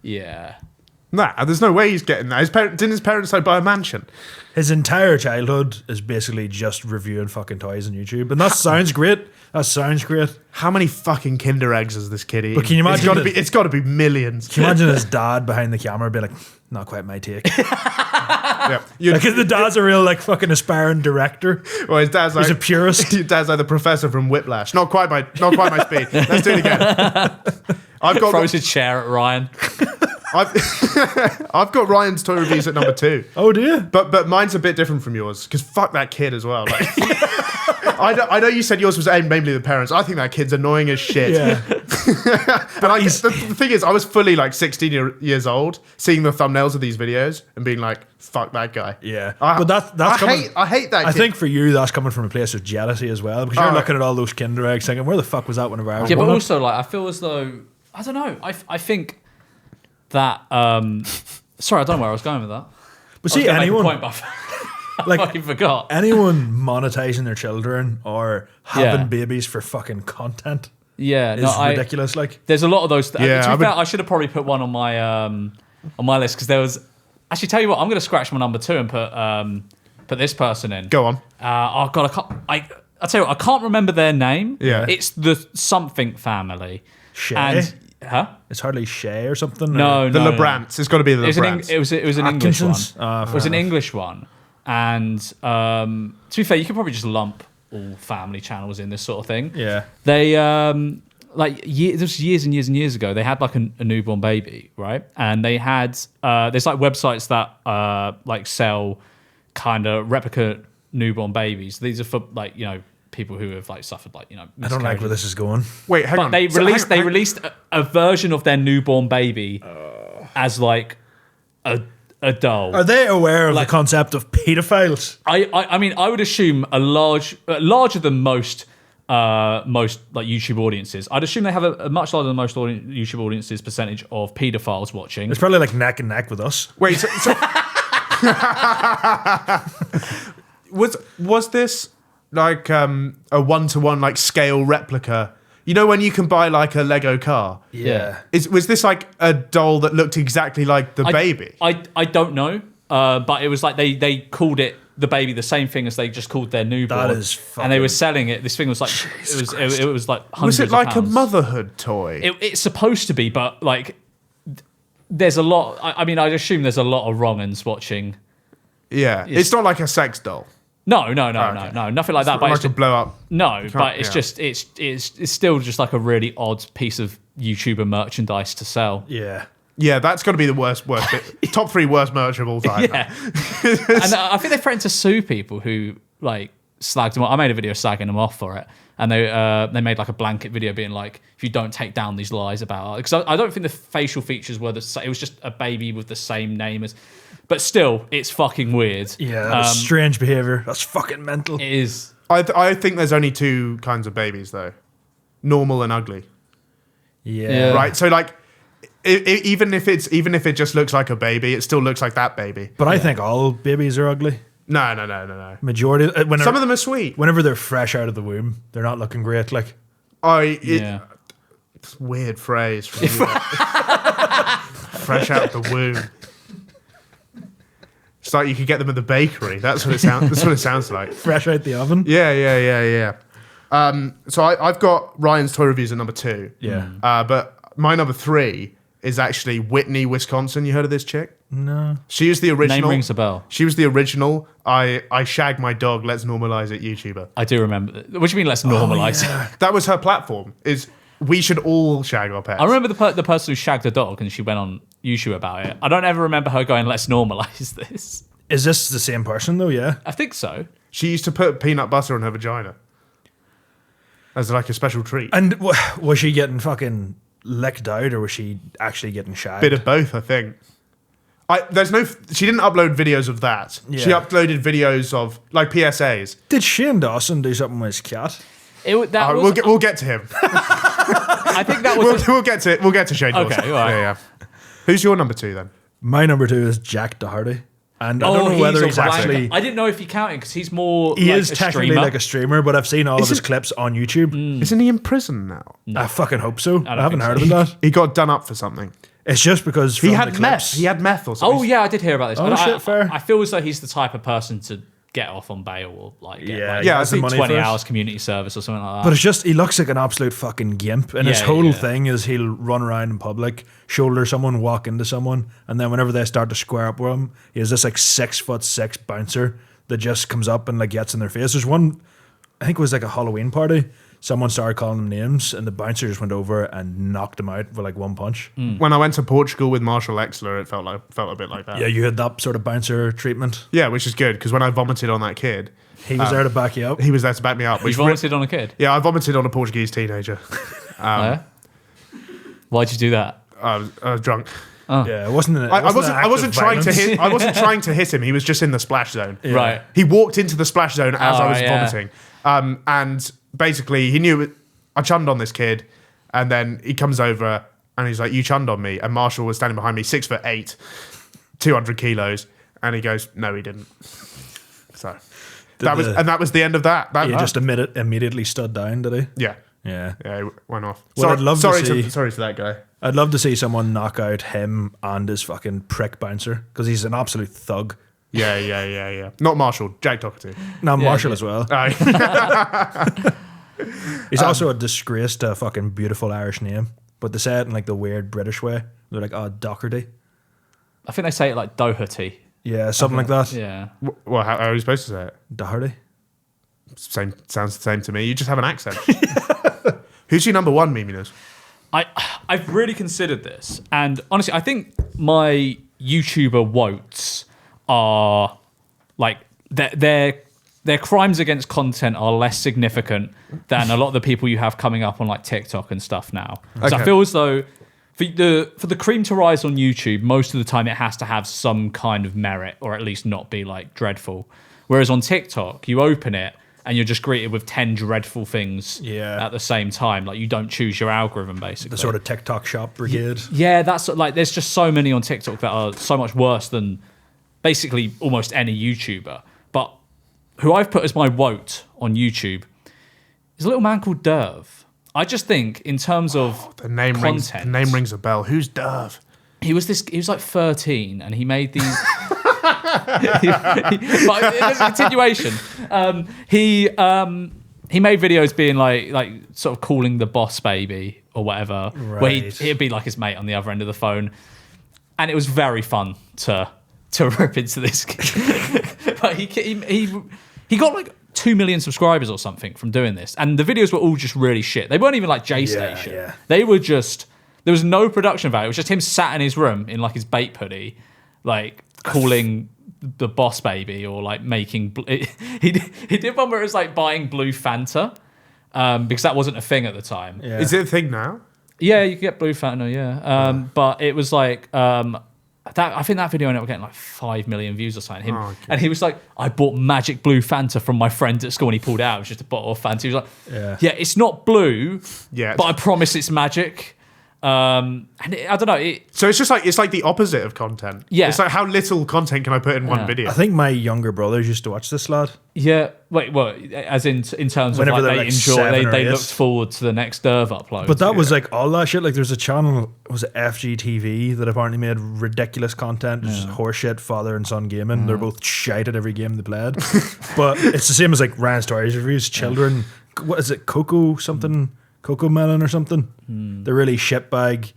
Yeah. Nah, there's no way he's getting that. Didn't his parents like buy a mansion? His entire childhood is basically just reviewing fucking toys on YouTube, and that sounds great. How many fucking Kinder eggs has this kid eaten? But can you imagine It's got to be millions. Can you imagine his dad behind the camera being like, not quite my take? Yeah. Like the dad's a real like fucking aspiring director. Well, his dad's like He's a purist. His dad's like the professor from Whiplash. Not quite my speed. Let's do it again. I've got Throws a chair at Ryan. I've got Ryan's toy reviews at number 2. Oh dear. But mine's a bit different from yours because fuck that kid as well. Like, I know you said yours was aimed mainly at the parents. I think that kid's annoying as shit. Yeah. And the thing is, I was fully like 16 years old, seeing the thumbnails of these videos and being like, "Fuck that guy." Yeah. But that's coming. I hate that. I kid. think for you that's coming from a place of jealousy as well because you're looking at all those Kinder eggs thinking, "Where the fuck was that whenever I was?" Yeah, but growing up?" also like I feel as though I don't know. I think that sorry, I don't know where I was going with that. But I was see, gonna make a anyone point, but I like fucking forgot. anyone monetizing their children or having Yeah. babies for fucking content Yeah, is no, ridiculous. Like, there's a lot of those. Yeah, To be fair, I should have probably put one on my list because there was. Actually, tell you what, I'm going to scratch my number 2 and put put this person in. Go on. Oh god, I'll tell you what, I can't remember their name. Yeah. It's the something family. Shay? And It's hardly Shay or something. No, The no, LeBrants. It's got to be the It was LeBrants. it was an English one. Atkinsons? It was an English one. And to be fair, you could probably just lump all family channels in this sort of thing. Yeah. They this was years and years and years ago. They had like a newborn baby, right? And they had there's like websites that like sell kind of replica newborn babies. These are for like people who have like suffered like I don't like where this is going. Wait, hang But on. they So released hang- released a version of their newborn baby as like a doll. Are they aware of the concept of pedophiles? I mean, I would assume larger than most like YouTube audiences. I'd assume they have a much larger than most YouTube audiences percentage of pedophiles watching. It's probably like neck and neck with us. Wait, so was this like a 1-to-1 like scale replica? You know when you can buy like a Lego car? Yeah. Was this like a doll that looked exactly like the baby? I don't know, but it was like they called it the baby the same thing as they just called their newborn. That is and they were fucking- selling it. This thing was like it was like hundreds Was it like of a pounds. motherhood toy? It's supposed to be, but like there's a lot. I mean, I'd assume there's a lot of wrong-uns watching. Yeah. It's not like a sex doll. No, okay. nothing like that. But Like it's a just, blow up. no, but it's yeah. just it's still just like a really odd piece of YouTuber merchandise to sell. Yeah. Yeah, that's got to be the worst bit. Top 3 worst merch of all time. Yeah, and I think they threatened to sue people who like slagged them off. I made a video slagging them off for it, and they made like a blanket video being like, if you don't take down these lies about it, because I don't think the facial features were the same. It was just a baby with the same name as, but still, it's fucking weird. Yeah, that's strange behavior. That's fucking mental. It is. I think there's only 2 kinds of babies though. Normal and ugly. Yeah. Right? So like even if it just looks like a baby, it still looks like that baby. But I think all babies are ugly. No. Majority. Some of them are sweet. Whenever they're fresh out of the womb, they're not looking great. Like, Yeah. It's a weird phrase. From you, fresh out the womb. It's like you could get them at the bakery. That's what it sounds. That's what it sounds like. fresh out the oven. Yeah. So I've got Ryan's toy reviews at number 2. Yeah. But my number 3 is actually Whitney, Wisconsin. You heard of this chick? No. She is the original. Name rings a bell. She was the original. I shag my dog. Let's normalize it. YouTuber. I do remember. What do you mean? Let's normalize it. That was her platform. Is we should all shag our pets. I remember the person who shagged a dog and she went on YouTube about it. I don't ever remember her going, "Let's normalize this." Is this the same person though? Yeah. I think so. She used to put peanut butter on her vagina as like a special treat. And was she getting fucking licked out, or was she actually getting shagged? Bit of both, I think. She didn't upload videos of that. Yeah. She uploaded videos of like PSAs. Did Shane Dawson do something with his cat? That was, We'll get to him. I think that was. we'll get to Shane Dawson. Okay, all right. Yeah. Who's your number 2 then? My number 2 is Jack Doherty. And I don't know whether he's actually... I didn't know if he counted because he's more. He like is a technically streamer. like a streamer, but I've seen all of his clips on YouTube. Isn't he in prison now? I fucking hope so. I haven't think heard so. about that. He got done up for something. It's just because from He the had clips, meth. He had meth or something. Oh yeah, I did hear about this. Oh, but shit, fair. I feel as though he's the type of person to get off on bail or like get Yeah, like, he Yeah, has I the think money 20 for it. hours community service or something like that. But it's just, he looks like an absolute fucking gimp. And his Yeah, whole yeah. thing is he'll run around in public, shoulder someone, walk into someone, and then whenever they start to square up with him, he has this like 6'6" bouncer that just comes up and like gets in their face. There's one, I think it was like a Halloween party. Someone started calling them names, and the bouncer just went over and knocked him out with like one punch. When I went to Portugal with Marshall Exler, it felt a bit like that. Yeah, you had that sort of bouncer treatment. Yeah, which is good because when I vomited on that kid, He was there to back you up. he was there to back me up. you Which vomited on a kid. Yeah, I vomited on a Portuguese teenager. Yeah? Why'd you do that? I was drunk. Yeah, it wasn't. I wasn't trying to hit. I wasn't trying to hit him. He was just in the splash zone. Right. He walked into the splash zone as I was yeah. vomiting, and basically he knew I chummed on this kid, and then he comes over and he's like, "You chummed on me." And Marshall was standing behind me, 6'8", 200 kilos, and he goes, "No, he didn't." So that was the end of that. He just immediately stood down, did he? yeah. Yeah. Yeah, he went off. Well, I'd love to see- sorry to that guy. I'd love to see someone knock out him and his fucking prick bouncer because he's an absolute thug. Yeah. Not Marshall, Jack Doherty. No, Marshall as well. Aye. He's also a disgrace to a fucking beautiful Irish name, but they say it in like the weird British way. They're like, oh, Doherty. I think they say it like Doherty. Yeah, something like that. Yeah. Well, how are you supposed to say it? Doherty. Same sounds the same to me. You just have an accent. Who's your number one, Memeulous? I've really considered this, and honestly, I think my YouTuber wotes are like their crimes against content are less significant than a lot of the people you have coming up on like TikTok and stuff now. So I feel as though for the cream to rise on YouTube, most of the time it has to have some kind of merit, or at least not be like dreadful. Whereas on TikTok, you open it and you're just greeted with 10 dreadful things at the same time. Like, you don't choose your algorithm, basically. The sort of TikTok shop brigade. Yeah, that's like, there's just so many on TikTok that are so much worse than basically almost any YouTuber. But who I've put as my wote on YouTube is a little man called Derv. I just think in terms of The name content, rings a bell. Who's Derv? he was like 13 and he made these. But there's a continuation. He made videos being like sort of calling the boss baby or whatever, where he'd be like his mate on the other end of the phone, and it was very fun to rip into this. But he got like 2 million subscribers or something from doing this, and the videos were all just really shit. They weren't even like J Station. Yeah. They were just, there was no production value. It was just him sat in his room in like his Bape hoodie, like calling the boss baby, or like making he did one where it was like buying blue Fanta, because that wasn't a thing at the time. Is it a thing now? Yeah, you can get blue Fanta, yeah. But it was like I think that video ended up getting like 5 million views or something. And he was like, I bought magic blue Fanta from my friend at school, and he pulled it out. It was just a bottle of Fanta. He was like, yeah, it's not blue, but I promise it's magic. And I don't know. So it's just like, it's like the opposite of content. Yeah. It's like, how little content can I put in one video? I think my younger brothers used to watch this lad. Yeah, wait, well, as in terms Whenever of like they're they like enjoy, 7 or they 8. looked forward to the next Derv upload. But that was like all that shit. Like, there's a channel, was it FGTV, that apparently made ridiculous content, just horseshit, father and son gaming. They're both shite at every game they played. But it's the same as like Ryan Stories reviews. Children, what is it, Coco something, Coco Melon or something? They're really shitbag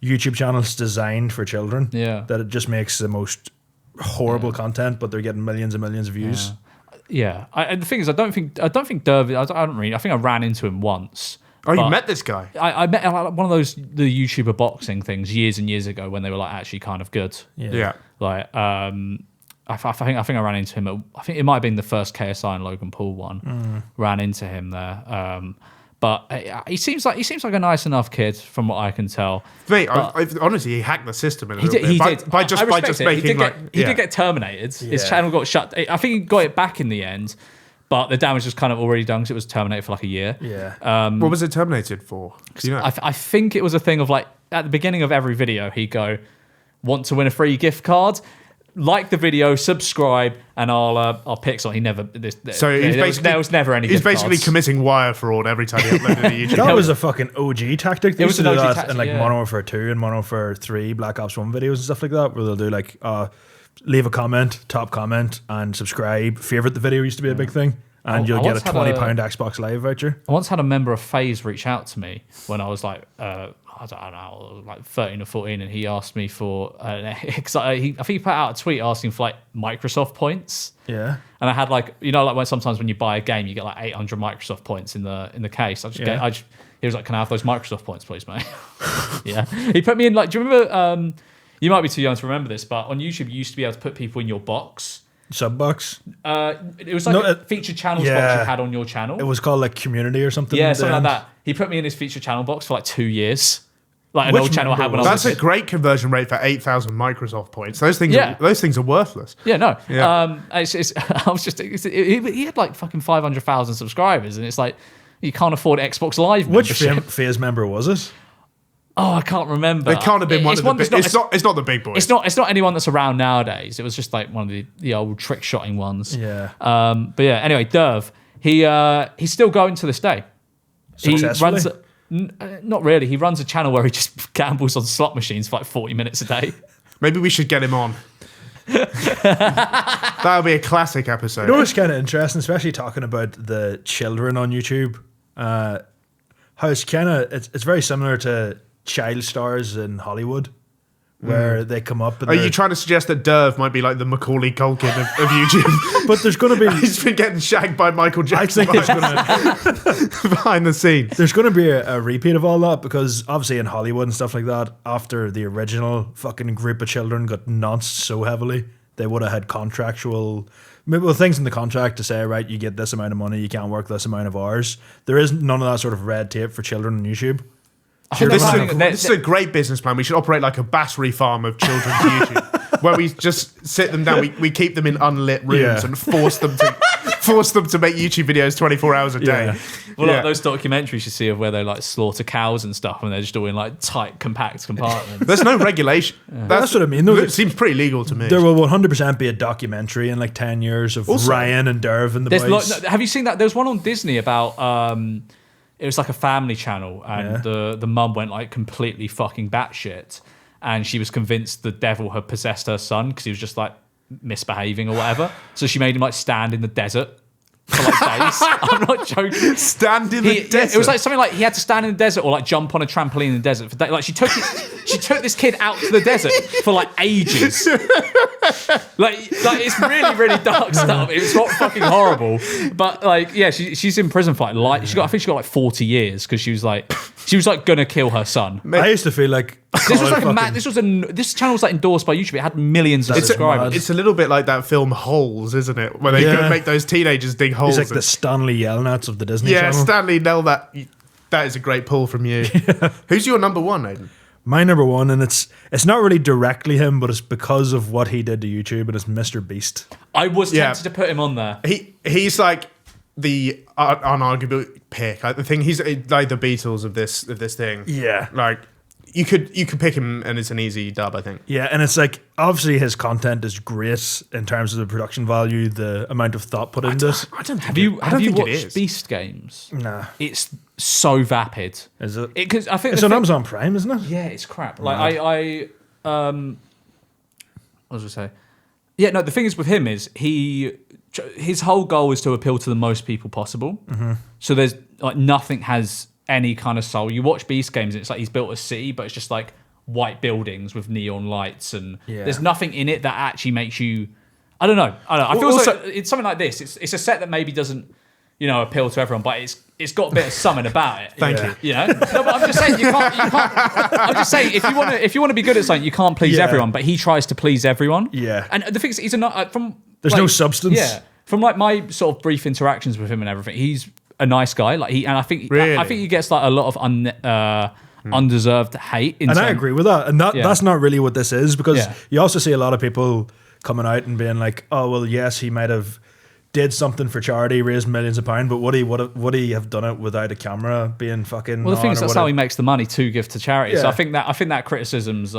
YouTube channels designed for children. Yeah, that it just makes the most horrible content, but they're getting millions and millions of views. Yeah, and the thing is, I don't think Derv. I think I ran into him once. Oh, you met this guy? I met one of those the YouTuber boxing things years and years ago when they were like actually kind of good. Yeah. Like I think I ran into him. I think it might have been the first KSI and Logan Paul one. Ran into him there. But he seems like a nice enough kid, from what I can tell. Mate, honestly, he hacked the system a little bit. He did. By just making he did get terminated. His channel got shut. I think he got it back in the end, but the damage was kind of already done because it was terminated for like a year. Yeah. What was it terminated for? Do you know? I think it was a thing of like, at the beginning of every video, he'd go, "Want to win a free gift card? Like the video, subscribe, and I'll pick something." He never. There was never any. He's basically committing wire fraud every time he uploaded a YouTube. That was a fucking OG tactic. They It used was to an do OG that tactic, in like yeah. Modern Warfare 2 and Modern Warfare 3 Black Ops 1 videos and stuff like that, where they'll do like leave a comment, top comment, and subscribe. Favorite the video used to be a big thing, and you'll get a £20 Xbox Live voucher. I once had a member of FaZe reach out to me when I was like, I don't know, like 13 or 14, and he asked me for, I think he put out a tweet asking for like Microsoft points. Yeah. And I had like, you know, like when sometimes when you buy a game, you get like 800 Microsoft points in the case. He was like, "Can I have those Microsoft points, please, mate?" Yeah. He put me in like, do you remember, you might be too young to remember this, but on YouTube, you used to be able to put people in your box. Subbox? It was like a featured channels box you had on your channel. It was called like Community or something. Yeah, something like that. He put me in his featured channel box for like 2 years. Like an old channel I had when I was. That's a great conversion rate for 8,000 Microsoft points. Those things are worthless. Yeah, no. Yeah. He had like fucking 500,000 subscribers, and it's like, you can't afford Xbox Live Which membership. FaZe member was it? Oh, I can't remember. It can't have been one of the big. It's not the big boys. It's not anyone that's around nowadays. It was just like one of the old trick shotting ones. Yeah. But yeah. Anyway, Derv, he's still going to this day. Successfully? He runs. Not really. He runs a channel where he just gambles on slot machines for like 40 minutes a day. Maybe we should get him on. That'll be a classic episode. You know what's kind of interesting, especially talking about the children on YouTube, how it's it's very similar to child stars in Hollywood, where they come up and Are you trying to suggest that Derv might be like the Macaulay Culkin of YouTube? but there's going to be He's been getting shagged by Michael Jackson I think there's going to behind the scenes. there's going to be a repeat of all that, because obviously in Hollywood and stuff like that, after the original fucking group of children got nonced so heavily, they would have had contractual things in the contract to say, right, you get this amount of money, you can't work this amount of hours. There is none of that sort of red tape for children on YouTube. This is a great business plan. We should operate like a battery farm of children's YouTube, where we just sit them down. We keep them in unlit rooms and force them to make YouTube videos 24 hours a day. Yeah. Well, like those documentaries you see of where they like slaughter cows and stuff, and they're just all in like tight, compact compartments. There's no regulation. That's what I mean, though. It seems pretty legal to me. There will 100% be a documentary in like 10 years of Ryan and Derv and the boys. Have you seen that? There was one on Disney about. It was like a family channel, and the mum went like completely fucking batshit, and she was convinced the devil had possessed her son because he was just like misbehaving or whatever. So she made him like stand in the desert for like days. I'm not joking. Stand in the desert. It was like something like he had to stand in the desert or like jump on a trampoline in the desert for days. Like she took this kid out to the desert for like ages. like it's really, really dark stuff. It's not fucking horrible, but like she's in prison for like I think she got like 40 years because she was like gonna kill her son. I used to feel like This was like this channel was like endorsed by YouTube. It had millions of subscribers. It's a little bit like that film Holes, isn't it? Where they go make those teenagers dig holes. He's like the Stanley Yelnats of the Disney yeah, Channel. Stanley, nail that. That is a great pull from you. Who's your number one, Aidan? My number one, and it's not really directly him, but it's because of what he did to YouTube, and it's MrBeast. I was tempted to put him on there. He's like the unarguable pick. I think he's like the Beatles of this thing. Yeah. Like you could pick him, and it's an easy dub, I think. Yeah, and it's like obviously his content is great in terms of the production value, the amount of thought put into it. I don't think Have you it watched is. Beast Games? Nah, It's so vapid. is it? Because I think It's on Amazon Prime, isn't it? Yeah, it's crap. Like what was I say? Yeah, no. The thing is with him is his whole goal is to appeal to the most people possible. Mm-hmm. So there's like nothing has any kind of soul. You watch Beast Games, and it's like he's built a city, but it's just like white buildings with neon lights, and there's nothing in it that actually makes you. I don't know. I feel also it's something like this. It's a set that maybe doesn't, appeal to everyone, but it's got a bit of something about it. Thank you. You know, no, but I'm just saying you can't. I'm just saying if you want to be good at something, you can't please everyone. But he tries to please everyone. Yeah. And the thing is, he's from. There's no substance. Yeah. From like my sort of brief interactions with him and everything, he's a nice guy. Like I think he gets like a lot of undeserved hate. I agree with that. And that's not really what this is, because you also see a lot of people coming out and being like, oh well, yes, he might have did something for charity, raised millions of pounds, but would he have done it without a camera being fucking? Well, the thing is, that's how he makes the money to give to charity. Yeah. So I think that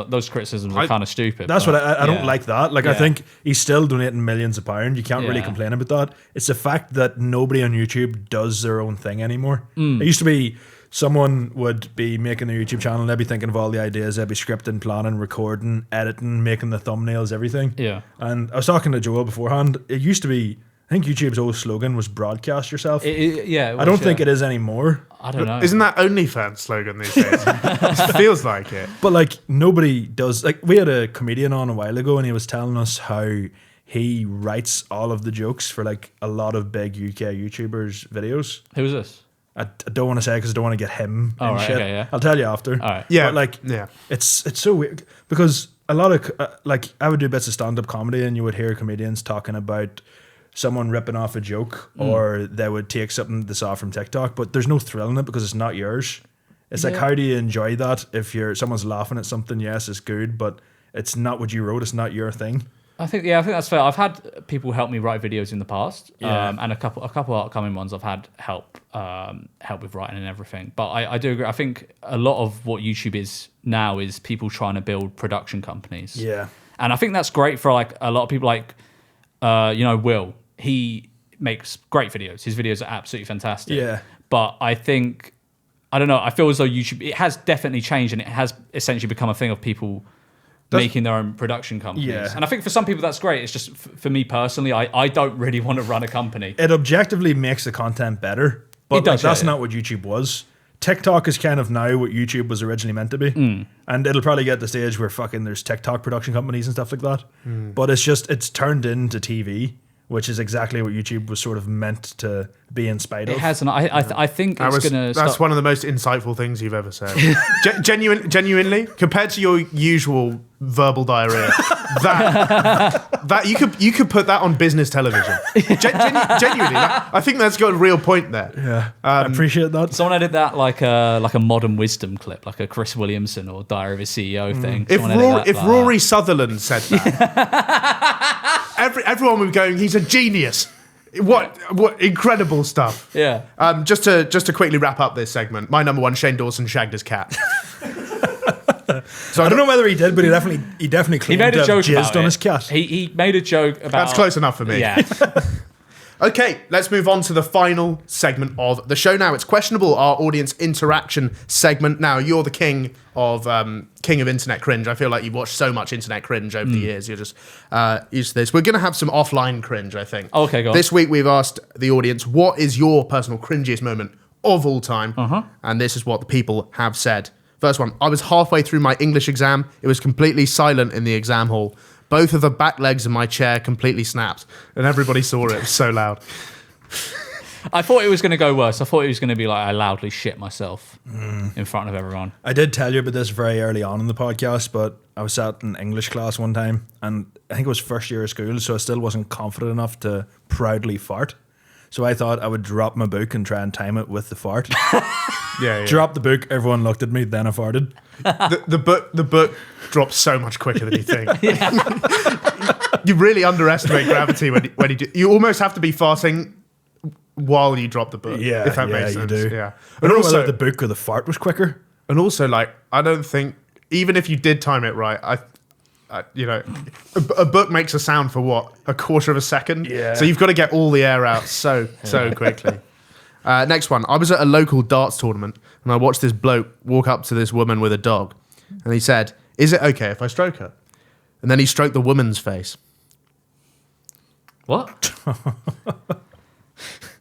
those criticisms are kind of stupid. That's what I don't like that. Like I think he's still donating millions of pounds. You can't really complain about that. It's the fact that nobody on YouTube does their own thing anymore. It used to be someone would be making their YouTube channel, they'd be thinking of all the ideas, they'd be scripting, planning, recording, editing, making the thumbnails, everything. Yeah. And I was talking to Joel beforehand. It used to be, I think YouTube's old slogan was broadcast yourself. I don't think it is anymore. I don't know. Isn't that OnlyFans slogan these days? It feels like it. But like nobody does. Like we had a comedian on a while ago, and he was telling us how he writes all of the jokes for like a lot of big UK YouTubers' videos. Who is this? I don't want to say because I don't want to get him in right, shit. okay, yeah. I'll tell you after. All right. Yeah, but it's so weird because a lot of I would do bits of stand-up comedy, and you would hear comedians talking about someone ripping off a joke, or they would take something they saw from TikTok, but there's no thrill in it because it's not yours. It's like, how do you enjoy that if someone's laughing at something? Yes, it's good, but it's not what you wrote. It's not your thing. I think that's fair. I've had people help me write videos in the past, Yeah. and a couple of upcoming ones I've had help with writing and everything. But I do agree. I think a lot of what YouTube is now is people trying to build production companies. Yeah. And I think that's great for like a lot of people, like Will. He makes great videos. His videos are absolutely fantastic. Yeah. But I think, I don't know, I feel as though YouTube, it has definitely changed, and it has essentially become a thing of people making their own production companies. Yeah. And I think for some people that's great. It's just for me personally, I don't really want to run a company. It objectively makes the content better, but It does, that's yeah. not what YouTube was. TikTok is kind of now what YouTube was originally meant to be. And it'll probably get to the stage where fucking there's TikTok production companies and stuff like that. But it's turned into TV, which is exactly what YouTube was sort of meant to be in spite of. It has, and I think it's going to That's start. one of the most insightful things you've ever said. Genuinely, compared to your usual verbal diarrhea, that you could put that on business television. Genuinely, I think that's got a real point there. Yeah, I appreciate that. Someone edit that like a modern wisdom clip, like a Chris Williamson or Diary of a CEO thing. If Someone edit that if like Rory Sutherland said that, everyone would be going, he's a genius. What incredible stuff. Yeah. Just to quickly wrap up this segment, my number one, Shane Dawson shagged his cat. So I don't know whether he did, but he definitely He claimed made to a have joke jizzed about on it. his cat. He made a joke about. That's close enough for me. Yeah. Okay, let's move on to the final segment of the show now. It's Questionable, our audience interaction segment. Now, you're the king of internet cringe. I feel like you've watched so much internet cringe over the years. You're just used to this. We're going to have some offline cringe, I think. Okay, go on. This week, we've asked the audience, what is your personal cringiest moment of all time? And this is what the people have said. First one, I was halfway through my English exam. It was completely silent in the exam hall. Both of the back legs of my chair completely snapped, and everybody saw it. It was so loud. I thought it was going to go worse. I thought it was going to be like I loudly shit myself in front of everyone. I did tell you about this very early on in the podcast, but I was sat in English class one time, and I think it was first year of school, so I still wasn't confident enough to proudly fart. So I thought I would drop my book and try and time it with the fart. Yeah. Drop the book, everyone looked at me, then I farted. The book drops so much quicker than you think. You really underestimate gravity when you do. You almost have to be farting while you drop the book. Yeah, if that yeah, makes you sense. do. Yeah, I don't know whether the book or the fart was quicker. And also, like, I don't think even if you did time it right, a book makes a sound for what, a quarter of a second. Yeah. So you've got to get all the air out so quickly. Next one. I was at a local darts tournament and I watched this bloke walk up to this woman with a dog, and he said, "Is it okay if I stroke her?" And then he stroked the woman's face. What?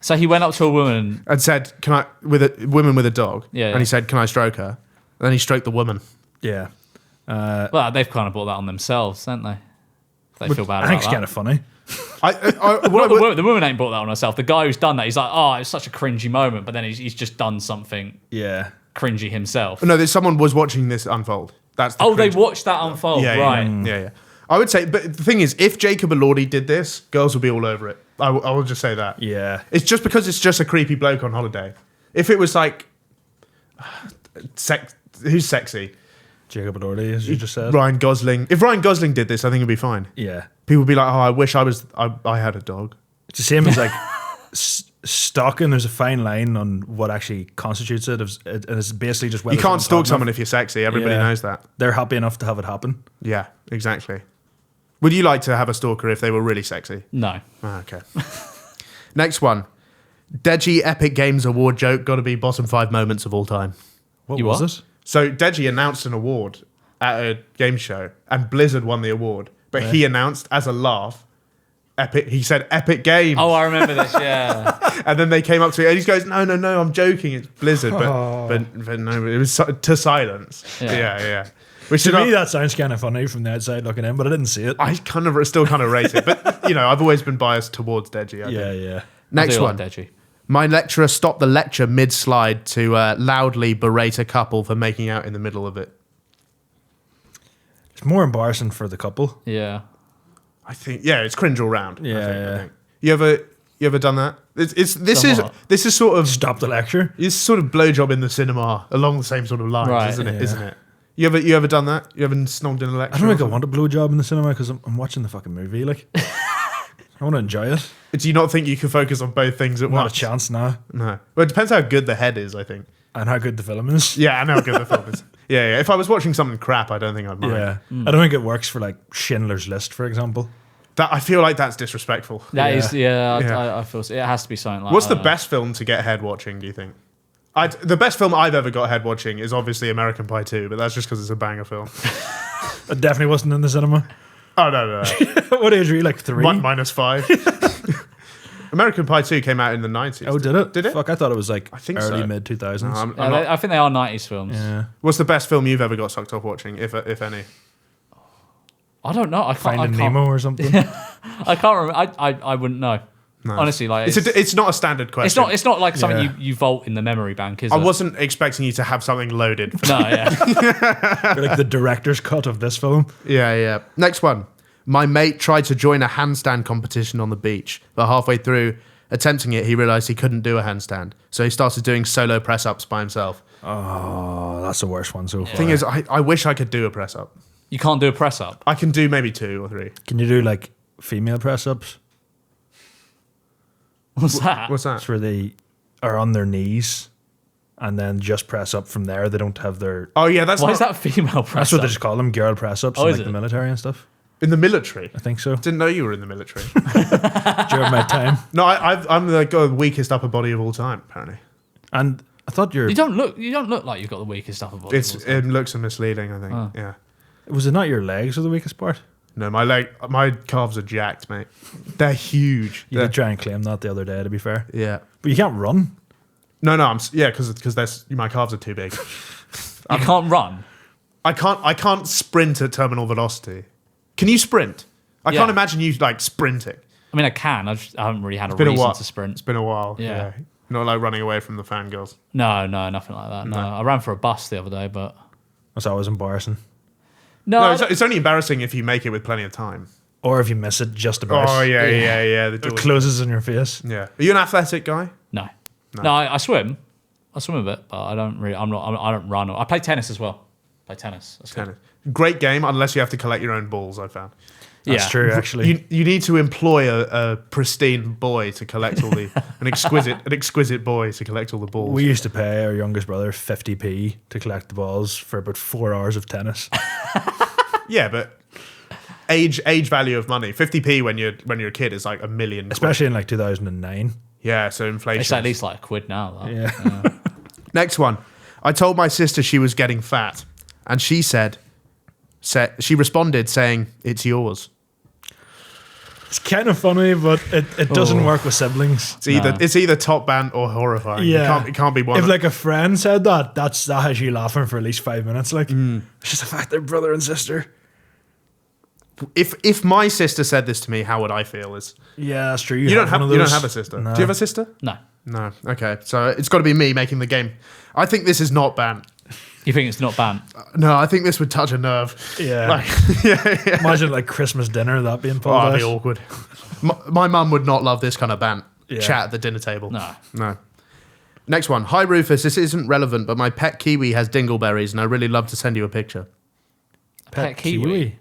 So he went up to a woman. And said, "Can I with a woman with a dog?" Yeah, And he said, "Can I stroke her?" And then he stroked the woman. Yeah. Well, they've kind of brought that on themselves, haven't they? They feel bad I think about it's that. kind of funny. The woman ain't brought that on herself. The guy who's done that, he's like, oh, it's such a cringy moment, but then he's just done something Yeah. cringy himself. No, there's someone was watching this unfold. That's the Oh, they cringe. watched that unfold, Yeah, right? Yeah. I would say, but the thing is, if Jacob Elordi did this, girls would be all over it. I will just say that. Yeah. It's just because it's just a creepy bloke on holiday. If it was like, who's sexy? Jacob Elordi, as you just said. Ryan Gosling. If Ryan Gosling did this, I think it'd be fine. Yeah. People would be like, "Oh, I wish I had a dog." It's the same as like stalking. There's a fine line on what actually constitutes it. And it's basically just whether You can't someone's stalk hot someone enough. if you're sexy. Everybody Yeah. knows that. They're happy enough to have it happen. Yeah, exactly. Would you like to have a stalker if they were really sexy? No. Ah, okay. Next one. Deji Epic Games Award joke. Got to be bottom 5 moments of all time. What You was what? it? So Deji announced an award at a game show, and Blizzard won the award. But he announced as a laugh, Epic. He said Epic Games. Oh, I remember this, yeah. And then they came up to me and he goes, no, I'm joking. It's Blizzard. But no, it was to silence. Yeah. Which To is me, that sounds kind of funny from the outside looking in, but I didn't see it. I still kind of rate it. But, I've always been biased towards Deji. I think. Yeah. Next I do one. like Deji. My lecturer stopped the lecture mid-slide to loudly berate a couple for making out in the middle of it. It's more embarrassing for the couple. Yeah. I think, it's cringe all round. Yeah, I yeah. think. You ever done that? This Somewhat. is sort of Stop the lecture. it's sort of blowjob in the cinema along the same sort of lines, Right, isn't it? yeah. Isn't it? You ever done that? You ever snogged in a lecture? I don't think I or want a blowjob in the cinema because I'm watching the fucking movie. Like, I want to enjoy it. something? Do you not think you can focus on both things at Not a once? chance now. No. Well, it depends how good the head is, I think. And how good the film is. Yeah, I know how good the film is. Yeah. If I was watching something crap, I don't think I'd mind. Yeah. I don't think it works for like Schindler's List, for example. That I feel like that's disrespectful. That is, Yeah. I feel so. It has to be something like What's the that. best film to get head watching, do you think? The best film I've ever got head watching is obviously American Pie 2, but that's just because it's a banger film. It definitely wasn't in the cinema. Oh, no. What age were you? Like 3? -5. American Pie 2 came out in the 90s. Oh, did it? Did it? Fuck, I thought it was like think early so. mid 2000s. No, I'm Yeah, not- I think they are 90s films. Yeah. What's the best film you've ever got sucked off watching, if any? I don't know. I can't. Finding I can't, Nemo or something. I can't remember. I wouldn't know. No. Honestly, like It's not a standard question. it's not like something Yeah. you vault in the memory bank, is I it? wasn't expecting you to have something loaded. No, yeah. Like the director's cut of this film. Yeah. Next one. My mate tried to join a handstand competition on the beach, but halfway through attempting it, he realized he couldn't do a handstand. So he started doing solo press-ups by himself. Oh, that's the worst one so far. Thing is, I wish I could do a press-up. You can't do a press up. I can do maybe 2 or 3. Can you do like female press ups? What's that? What's that? That's where they are on their knees and then just press up from there. They don't have their. Oh, yeah, that's Why not... is that female press That's what up? they just call them, girl press ups Oh, in is like the it? military and stuff. In the military? I think so. Didn't know you were in the military. During my time. No, I'm the weakest upper body of all time, apparently. And I thought You don't look like you've got the weakest upper body. It looks misleading, I think. Oh. Yeah. Was it not your legs or the weakest part? No, my calves are jacked, mate. They're huge. You did try and claim that the other day, to be fair. Yeah. But you can't run. No, because my calves are too big. You can't run. I can't sprint at terminal velocity. Can you sprint? I Yeah. can't imagine you like sprinting. I mean, I can. I haven't really had a Been a reason while. to sprint. It's been a while. Yeah. Not like running away from the fangirls. No, nothing like that. No, I ran for a bus the other day, but That's always embarrassing. no. No, it's only embarrassing if you make it with plenty of time. Or if you miss it just about. Oh yeah. The It door. closes in your face. Yeah. Are you an athletic guy? No. I swim. I swim a bit, but I don't really. I don't run. I play tennis as well. Play tennis. That's good. Tennis. Great game, unless you have to collect your own balls. I found. That's Yeah. true, actually. You need to employ a pristine boy to collect all the an exquisite boy to collect all the balls. We used to pay our youngest brother 50p to collect the balls for about 4 hours of tennis. Yeah, but age value of money. 50p when you're a kid is like $1 million. quid. Especially in like 2009. Yeah, so inflation. It's at least like £1 now. Though. Yeah. Next one. I told my sister she was getting fat, and she she responded saying, "It's yours." It's kind of funny, but it doesn't work with siblings. It's either top band or horrifying. Yeah. It can't be one. If like a friend said that has you laughing for at least 5 minutes. Like, it's just the fact they're brother and sister. If my sister said this to me, how would I feel? Yeah, that's true. You don't one have of those. a sister. No. Do you have a sister? No. No. Okay, so it's got to be me making the game. I think this is not banned. You think it's not banned? No, I think this would touch a nerve. Yeah. Like, Imagine like Christmas dinner, that being oh, pulled that'd be out. awkward. My mum would not love this kind of bant Yeah. chat at the dinner table. No. Next one. Hi, Rufus. This isn't relevant, but my pet kiwi has dingleberries, and I really love to send you a picture. Pet kiwi?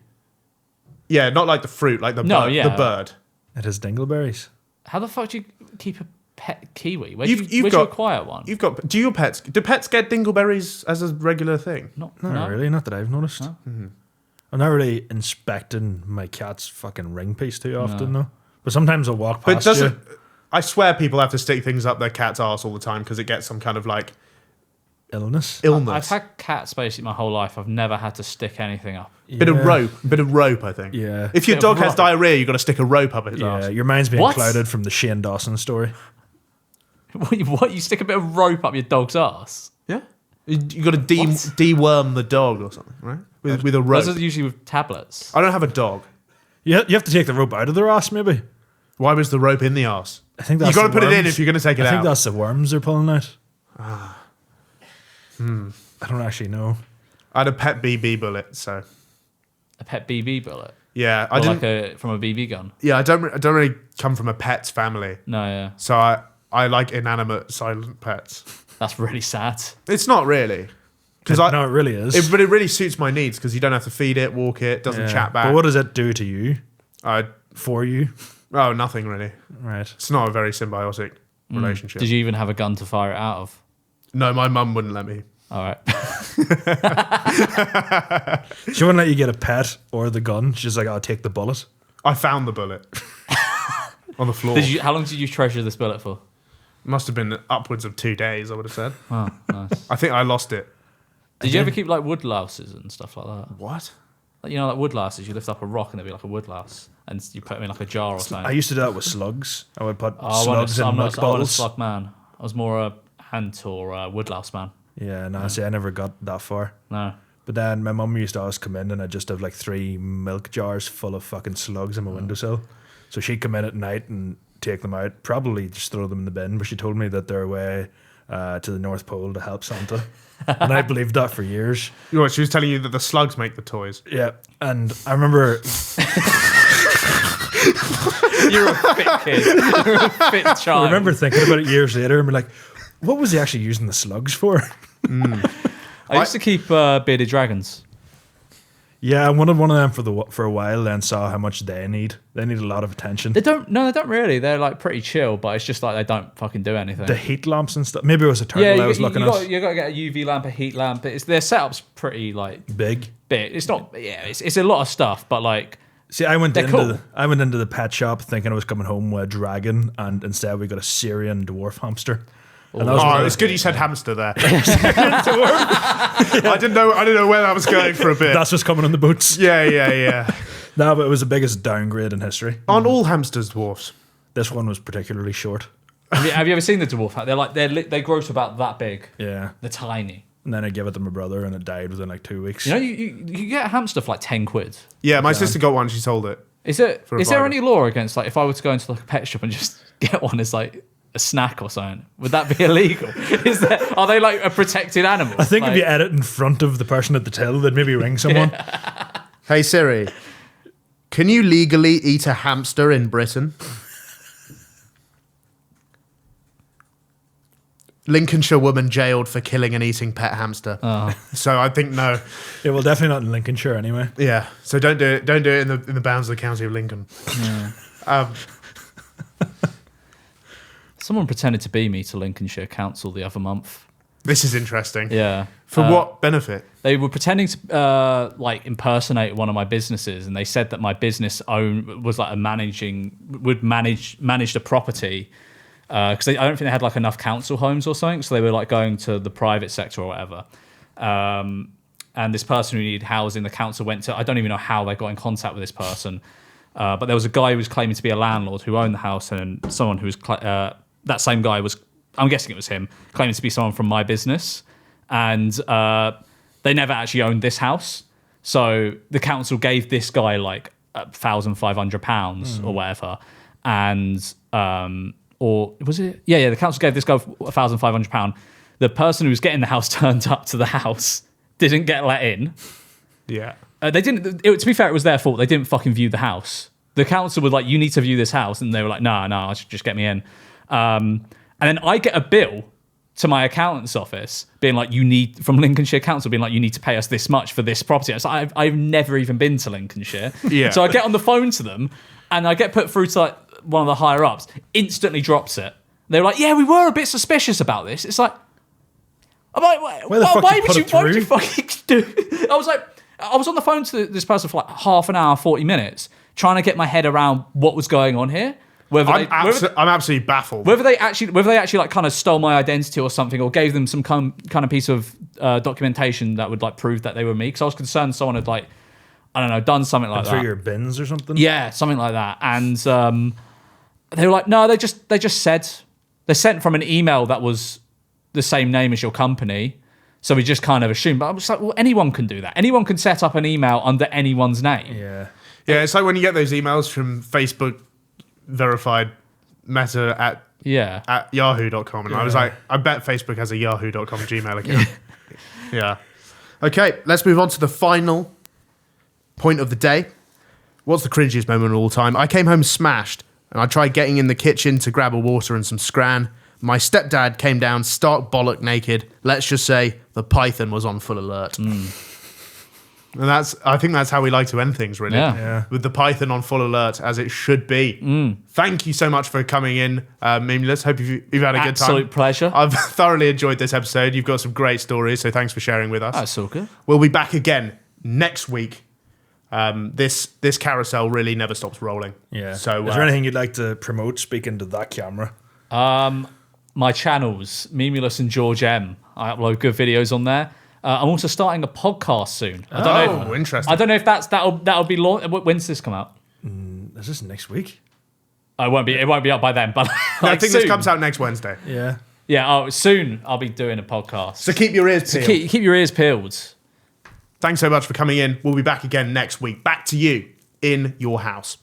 Yeah, not like the fruit, like the No, bird. yeah. The bird. It has dingleberries. How the fuck do you keep a pet kiwi? Where'd You've you got- acquire one? Do pets get dingleberries as a regular thing? Not Not no. really, not that I've noticed. I'm not really inspecting my cat's fucking ring piece too often, though. But sometimes I'll walk But past doesn't. you. I swear people have to stick things up their cat's arse all the time because it gets some kind of like Illness. illness. I've had cats basically my whole life. I've never had to stick anything up. Bit of rope, I think. Yeah. If your Bit of dog has rope. diarrhea, you've got to stick a rope up his Yeah, arse. your mind's being What? clouded from the Shane Dawson story. What? You stick a bit of rope up your dog's ass? Yeah. You got to deworm the dog or something, right? With a rope. Those are usually with tablets. I don't have a dog. You have to take the rope out of their ass, maybe. Why was the rope in the arse? I think that's You got to the put it in worms. if you're going to take it I out. think that's the worms they're pulling out. I don't actually know. I had a pet BB bullet, so A pet BB bullet. yeah, I Or didn't. like from a BB gun. Yeah, I don't really come from a pets family, No, yeah. so I like inanimate, silent pets. That's really sad. It's not really because No, it really is. but it really suits my needs because you don't have to feed it, walk it, doesn't Yeah. chat back. But what does it do to you? I For you? nothing really. Right. It's not a very symbiotic relationship. Did you even have a gun to fire it out of? No, my mum wouldn't let me. All right. She wouldn't let you get a pet or the gun. She's like, I'll take the bullet. I found the bullet on the floor. How long did you treasure this bullet for? Must have been upwards of 2 days, I would have said. Oh, nice. I think I lost it. Did you ever keep like wood louses and stuff like that? What? Like, you know, like woodlasses. You lift up a rock and there'll be like a woodlass, and you put them in like a jar or something. I used to do that with slugs. I would put Oh, slugs in I'm milk not a bottles. slug man. I was more a ant or a woodlouse man. Yeah, no, see, I never got that far. No. But then my mum used to always come in and I'd just have like 3 milk jars full of fucking slugs on my windowsill. So she'd come in at night and take them out, probably just throw them in the bin, but she told me that they're away to the North Pole to help Santa. And I believed that for years. You know what, she was telling you that the slugs make the toys. Yeah, and I remember... You're a fit kid. You're a fit child. I remember thinking about it years later and be like, what was he actually using the slugs for? I used to keep bearded dragons. Yeah, I wanted one of them for a while, then saw how much they need. They need a lot of attention. They don't really. They're like pretty chill, but it's just like they don't fucking do anything. The heat lamps and stuff. Maybe it was a turtle I was looking at. You got to get a UV lamp, a heat lamp. Their setup's pretty like Big. It's not. Yeah, it's a lot of stuff, but like. See, I went into cool. the pet shop thinking I was coming home with a dragon, and instead we got a Syrian dwarf hamster. And that was one of It's the- good you said hamster there. I didn't know where that was going for a bit. That's what's coming on the boots. Yeah. No, but it was the biggest downgrade in history. Aren't all hamsters dwarfs? This one was particularly short. Have you ever seen the dwarf? They grow to about that big. Yeah. They're tiny. And then I gave it to my brother, and it died within like 2 weeks. You know, you get a hamster for like 10 quid. Yeah, my sister got one. She sold it. Is there fiver. any law against like if I were to go into like a pet shop and just get one as like a snack or something? Would that be illegal? Are they like a protected animal? I think like, if you edit in front of the person at the till, they'd maybe ring someone. Hey Siri, can you legally eat a hamster in Britain? Lincolnshire woman jailed for killing and eating pet hamster. Oh. So I think no. Yeah, well, definitely not in Lincolnshire anyway. Yeah. So don't do it. Don't do it in the bounds of the county of Lincoln. Yeah. Someone pretended to be me to Lincolnshire Council the other month. This is interesting. Yeah. For what benefit? They were pretending to like impersonate one of my businesses, and they said that my business was like manage the property because I don't think they had like enough council homes or something, so they were like going to the private sector or whatever. And this person who needed housing, the council went to. I don't even know how they got in contact with this person, but there was a guy who was claiming to be a landlord who owned the house, and someone who was that same guy was. I'm guessing it was him, claiming to be someone from my business. And they never actually owned this house. So the council gave this guy like £1,500 or whatever. And, or was it? Yeah, the council gave this guy £1,500. The person who was getting the house turned up to the house, didn't get let in. Yeah. They didn't, to be fair, it was their fault. They didn't fucking view the house. The council was like, you need to view this house. And they were like, no, just get me in. And then I get a bill to my accountant's office being like, from Lincolnshire Council being like, you need to pay us this much for this property. It's like, I've never even been to Lincolnshire. Yeah. So I get on the phone to them and I get put through to like one of the higher ups, instantly drops it. They were like, yeah, we were a bit suspicious about this. It's like, I'm like, why would you fucking do? I was on the phone to this person for like half an hour, 40 minutes, trying to get my head around what was going on here. I'm absolutely baffled. Whether they actually like kind of stole my identity or something, or gave them some kind of piece of documentation that would like prove that they were me, because I was concerned someone had like, I don't know, done something like that through your bins or something. Yeah, something like that. And they were like, no, they just said they sent from an email that was the same name as your company, so we just kind of assumed. But I was like, well, anyone can do that. Anyone can set up an email under anyone's name. Yeah, it's like when you get those emails from Facebook verified Meta at yahoo.com, and I was like, I bet Facebook has a yahoo.com Gmail account. Yeah. Okay, let's move on to the final point of the day. What's the cringiest moment of all time? I came home smashed, and I tried getting in the kitchen to grab a water and some scran. My stepdad came down stark bollock naked. Let's just say the python was on full alert. And I think that's how we like to end things, really. Yeah. With the python on full alert, as it should be. Thank you so much for coming in, Memeulous. Hope you've had a good time. Absolute pleasure. I've thoroughly enjoyed this episode. You've got some great stories, so thanks for sharing with us. That's all good. We'll be back again next week. This carousel really never stops rolling. yeah. So is there anything you'd like to promote? Speaking to that camera. My channels, Memeulous and George M. I upload good videos on there. I'm also starting a podcast soon. I don't know. Interesting. I don't know if that'll be launched. When's this come out? Is this next week? It won't be up by then. But I think soon. this comes out next Wednesday. Yeah. Yeah. Soon I'll be doing a podcast. So keep your ears peeled. Keep your ears peeled. Thanks so much for coming in. We'll be back again next week. Back to you in your house.